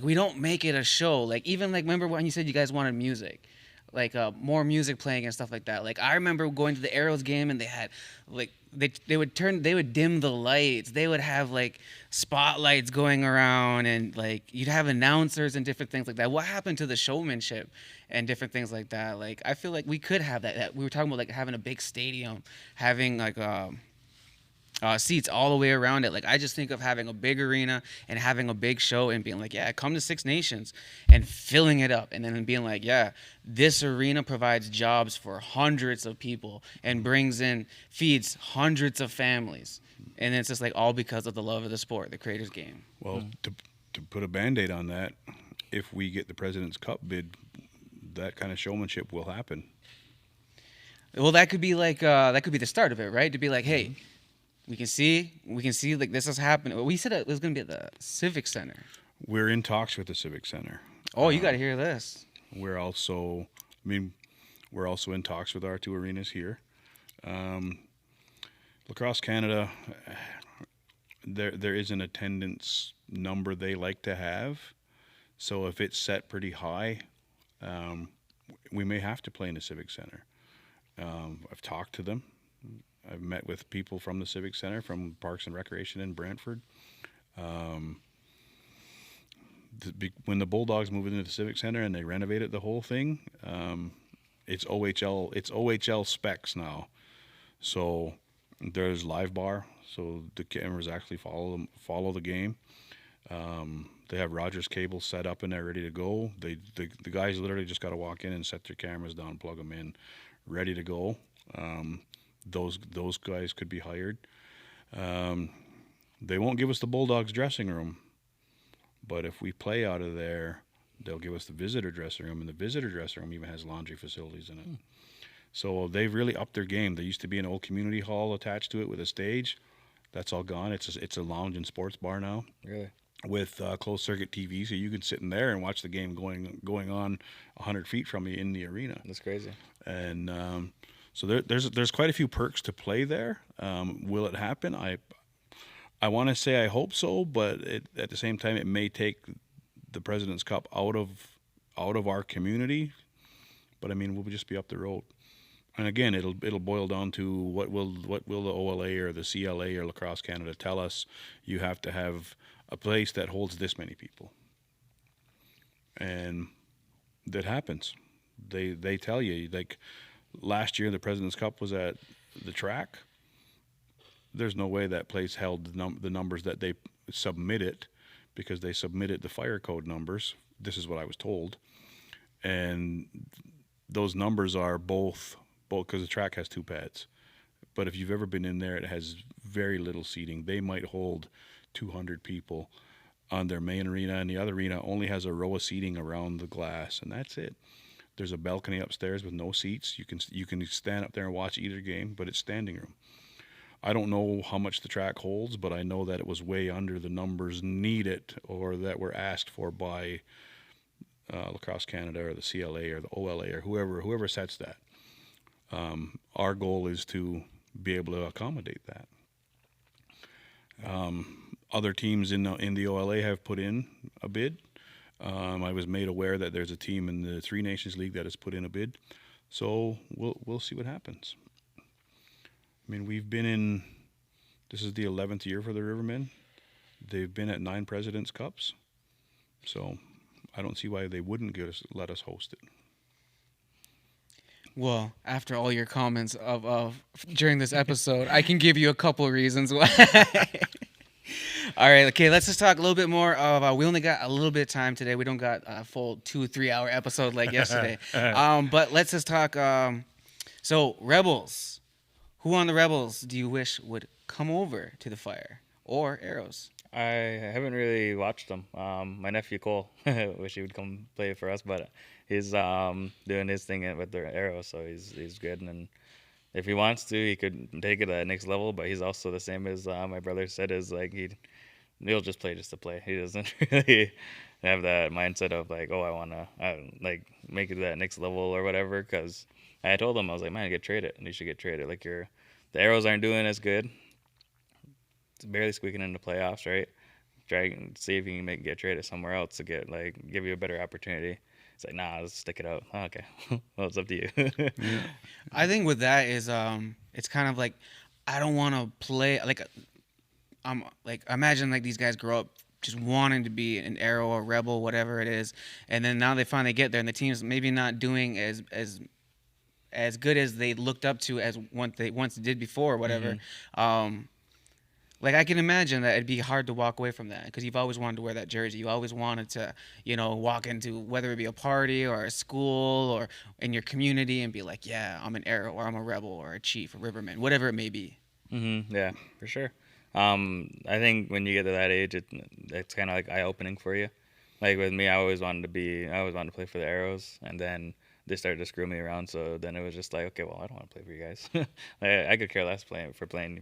We don't make it a show. Even remember when you said you guys wanted music? like more music playing and stuff like that. Like I remember going to the Arrows game and they had like they would dim the lights. They would have like spotlights going around and like you'd have announcers and different things like that. What happened to the showmanship and different things like that? Like I feel like we could have that. We were talking about like having a big stadium, having like seats all the way around it. Like I just think of having a big arena and having a big show and being like, yeah, come to Six Nations and filling it up, and then being like, yeah, this arena provides jobs for hundreds of people and feeds hundreds of families, and it's just like all because of the love of the sport, the Creators Game. Well, to put a Band-Aid on that, if we get the President's Cup bid, that kind of showmanship will happen. Well, that could be like that could be the start of it, right? To be like, hey, we can see like this is happening. We said it was going to be at the Civic Center. We're in talks with the Civic Center. Oh, you got to hear this. We're also in talks with our two arenas here. Lacrosse Canada, there is an attendance number they like to have. So if it's set pretty high, we may have to play in the Civic Center. I've talked to them. I've met with people from the Civic Center, from Parks and Recreation in Brantford. When the Bulldogs moved into the Civic Center and they renovated the whole thing, it's OHL specs now. So there's live bar, so the cameras actually follow the game. They have Rogers cable set up and they're ready to go. The guys literally just got to walk in and set their cameras down, plug them in, ready to go. Those guys could be hired. They won't give us the Bulldogs dressing room, but if we play out of there, they'll give us the visitor dressing room, and the visitor dressing room even has laundry facilities in it. So they've really upped their game. There used to be an old community hall attached to it with a stage. That's all gone. It's a lounge and sports bar now. Really? With closed circuit TV, so you can sit in there and watch the game going on 100 feet from you in the arena. That's crazy. And so there's quite a few perks to play there. Will it happen? I want to say I hope so, but at the same time, it may take the President's Cup out of our community. But I mean, we'll just be up the road. And again, it'll boil down to what will the OLA or the CLA or Lacrosse Canada tell us? You have to have a place that holds this many people, and that happens. They tell you, like last year the President's Cup was at the track. There's no way that place held the numbers that they submitted, because they submitted the fire code numbers. This is what I was told, and those numbers are both because the track has 2 pads. But if you've ever been in there, it has very little seating. They might hold 200 people on their main arena, and the other arena only has a row of seating around the glass, and that's it. There's a balcony upstairs with no seats. You can stand up there and watch either game, but it's standing room. I don't know how much the track holds, but I know that it was way under the numbers needed or that were asked for by Lacrosse Canada or the CLA or the OLA or whoever sets that. Our goal is to be able to accommodate that. Other teams in the OLA have put in a bid. I was made aware that there's a team in the Three Nations League that has put in a bid. So we'll see what happens. I mean, this is the 11th year for the Rivermen. They've been at 9 President's Cups. So I don't see why they wouldn't let us host it. Well, after all your comments of during this episode, I can give you a couple of reasons why. All right, okay, let's just talk a little bit more of, we only got a little bit of time today. We don't got a full 2-3 hour episode like yesterday. But let's just talk, so Rebels. Who on the Rebels do you wish would come over to the Fire or Arrows? I haven't really watched them. My nephew Cole, wish he would come play for us, but he's doing his thing with the Arrows, so he's good. And if he wants to, he could take it to the next level. But he's also the same as my brother said, is like he'll just play just to play. He doesn't really have that mindset of like, oh, I want to like make it to that next level or whatever. Because I told him, I was like, man, get traded. And you should get traded. Like the Arrows aren't doing as good. It's barely squeaking into playoffs, right? Try and see if you can get traded somewhere else to give you a better opportunity. It's like, nah, let's stick it out. Oh, okay, well, it's up to you. I think with that is it's kind of like I don't want to play like I'm like imagine like these guys grow up just wanting to be an arrow or rebel, whatever it is, and then now they finally get there, and the team's maybe not doing as good as they looked up to as once did before, or whatever. Like I can imagine that it'd be hard to walk away from that because you've always wanted to wear that jersey. You always wanted to, walk into whether it be a party or a school or in your community and be like, yeah, I'm an arrow or I'm a rebel or a chief, a riverman, whatever it may be. Yeah, for sure. I think when you get to that age, it's kind of like eye opening for you. Like with me, I always wanted to play for the Arrows, and then they started to screw me around. So then it was just like, okay, well, I don't want to play for you guys. I could care less playing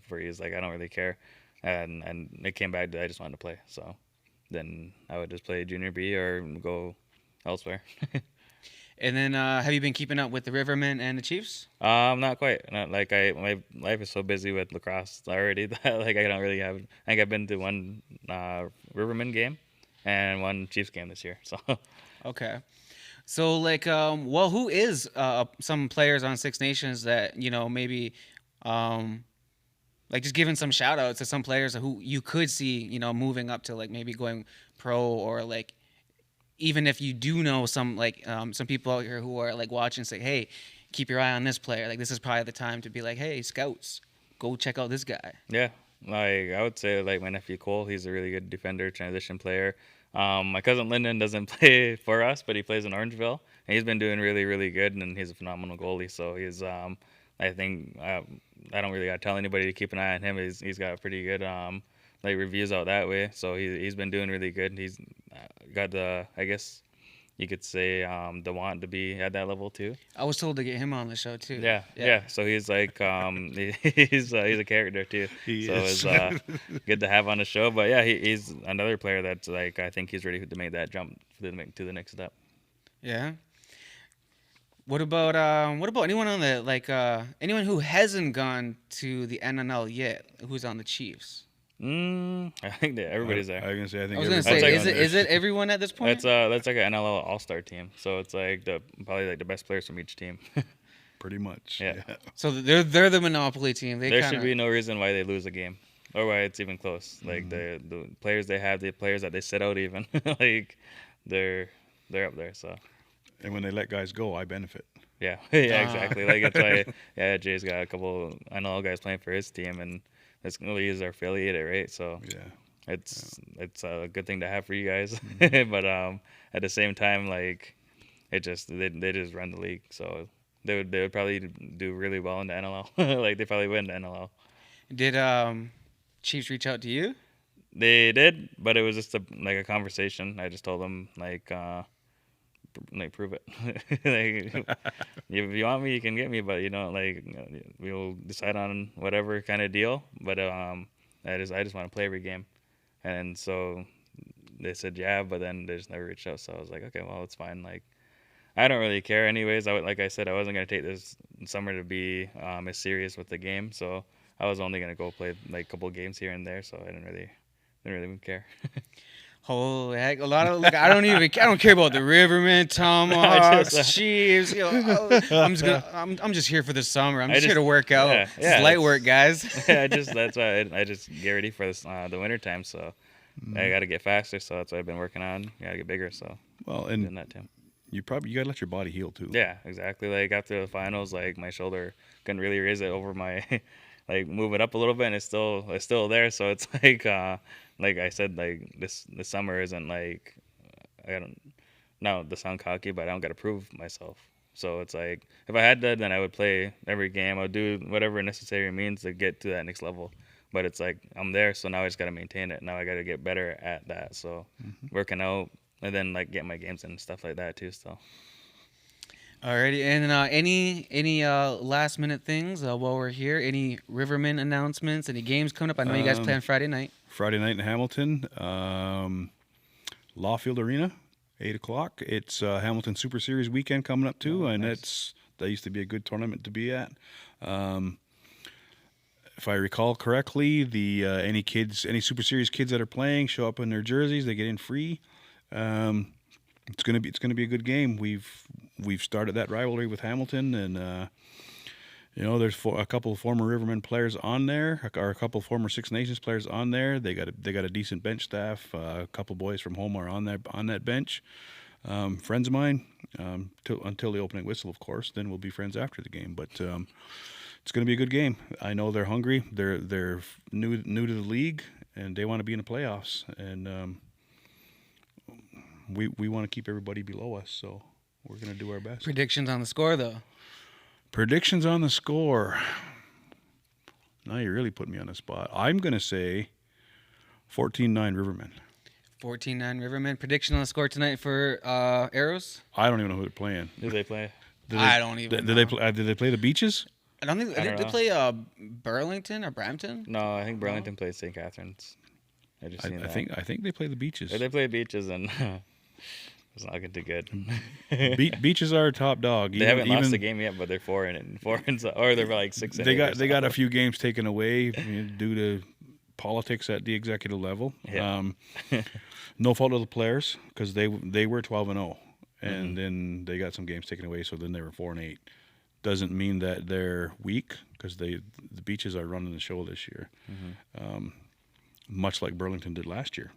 for you. Like I don't really care, and it came back to I just wanted to play. So then I would just play junior B or go elsewhere. And then have you been keeping up with the Rivermen and the Chiefs? Not quite. Not like my life is so busy with lacrosse already that like I don't really have. I think I've been to one Riverman game and one Chiefs game this year. So Okay. So like, well, who is some players on Six Nations that maybe, like just giving some shout outs to some players who you could see moving up to like maybe going pro or like even if you do know some like some people out here who are like watching say, hey, keep your eye on this player. Like this is probably the time to be like, hey, scouts, go check out this guy. yeah, like I would say like my nephew Cole, he's a really good defender, transition player. My cousin Lyndon doesn't play for us, but he plays in Orangeville, and he's been doing really, really good, and he's a phenomenal goalie. So he's, I think, I don't really gotta tell anybody to keep an eye on him. He's got pretty good like reviews out that way. So he's been doing really good. He's got the, I guess you could say, the want to be at that level too. I was told to get him on the show too. Yeah. So he's like, he's a character too. He so is. it's good to have on the show. But yeah, he's another player that's like I think he's ready to make that jump to the next step. Yeah. What about anyone on the like anyone who hasn't gone to the NNL yet? Who's on the Chiefs? I think that everybody's there. I was gonna say. I think I was gonna everybody's say, on there. is it everyone at this point? That's like an NLL All-Star team. So it's like probably like the best players from each team. Pretty much. Yeah. So they're the monopoly team. There should be no reason why they lose a game or why it's even close. Like the players they have, the players that they sit out even like they're up there. So And when they let guys go, I benefit. yeah, yeah, exactly. Like it's why Jay's got a couple NLL guys playing for his team, and it's he's our affiliated, right? So Yeah. it's a good thing to have for you guys. But at the same time, like it just they just run the league, so they would probably do really well in the NLL. Like they probably win the NLL. Did Chiefs reach out to you? They did, but it was just a conversation. I just told them like prove it. Like, if you want me, you can get me, but we'll decide on whatever kind of deal. But I just want to play every game, and so they said yeah, but then they just never reached out. So I was like, okay, well, it's fine. Like I don't really care anyways. Like I said, I wasn't gonna take this summer to be as serious with the game, so I was only gonna go play like a couple games here and there. So I didn't really care. Holy heck! A lot of like I don't care about the Rivermen, Tomahawks, Chiefs. I'm just here for the summer. I'm just here to work out. Yeah, It's light work, guys. That's why I just get ready for this, the winter time. So I got to get faster. So that's what I've been working on. Got to get bigger. So Well, doing and that too. you gotta let your body heal too. Yeah, exactly. Like after the finals, like my shoulder couldn't really raise it over my, like move it up a little bit, and it's still there. So it's like I said, like this summer isn't like I don't not to sound cocky, but I don't got to prove myself. So it's like if I had that, then I would play every game. I'll do whatever necessary means to get to that next level. But it's like I'm there, so now I just got to maintain it. Now I got to get better at that. So working out and then like get my games and stuff like that too. So. Alrighty, and any last minute things while we're here? Any Rivermen announcements? Any games coming up? I know you guys play on Friday night. Friday night in Hamilton, Lawfield Arena, 8:00. It's Hamilton Super Series weekend coming up too, and nice. that used to be a good tournament to be at. If I recall correctly, the any Super Series kids that are playing show up in their jerseys, they get in free. it's gonna be a good game. We've started that rivalry with Hamilton, and there's a couple of former Rivermen players on there, or a couple of former Six Nations players on there. They got a decent bench staff. A couple boys from home are on that bench. Friends of mine, until the opening whistle, of course. Then we'll be friends after the game. But it's going to be a good game. I know they're hungry. They're new to the league, and they want to be in the playoffs. And we want to keep everybody below us. So we're going to do our best. Predictions on the score, though. Predictions on the score. Now you really put me on the spot. I'm going to say 14-9 Rivermen. 14-9 Rivermen. Prediction on the score tonight for Arrows? I don't even know who they're playing. Who they play? I don't even know. Did they play the Beaches? I don't think I don't they know. play Burlington or Brampton. No, I think Burlington plays St. Catharines. I just seen I that. think they play the Beaches. Or they play Beaches, and it's not looking too good. Beaches are a top dog. They haven't lost a game yet, but they're 4-4, or they're like 6. They got a few games taken away due to politics at the executive level. Yeah. No fault of the players, because they were 12-0, and then they got some games taken away, so then they were 4-8. Doesn't mean that they're weak, because the Beaches are running the show this year, much like Burlington did last year.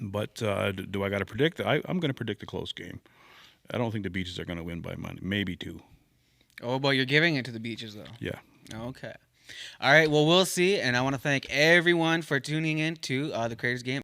But do I got to predict? I'm going to predict a close game. I don't think the Beaches are going to win by money, maybe 2. Oh, but you're giving it to the Beaches, though. Yeah. Okay. All right. Well, we'll see. And I want to thank everyone for tuning in to the Creators Game.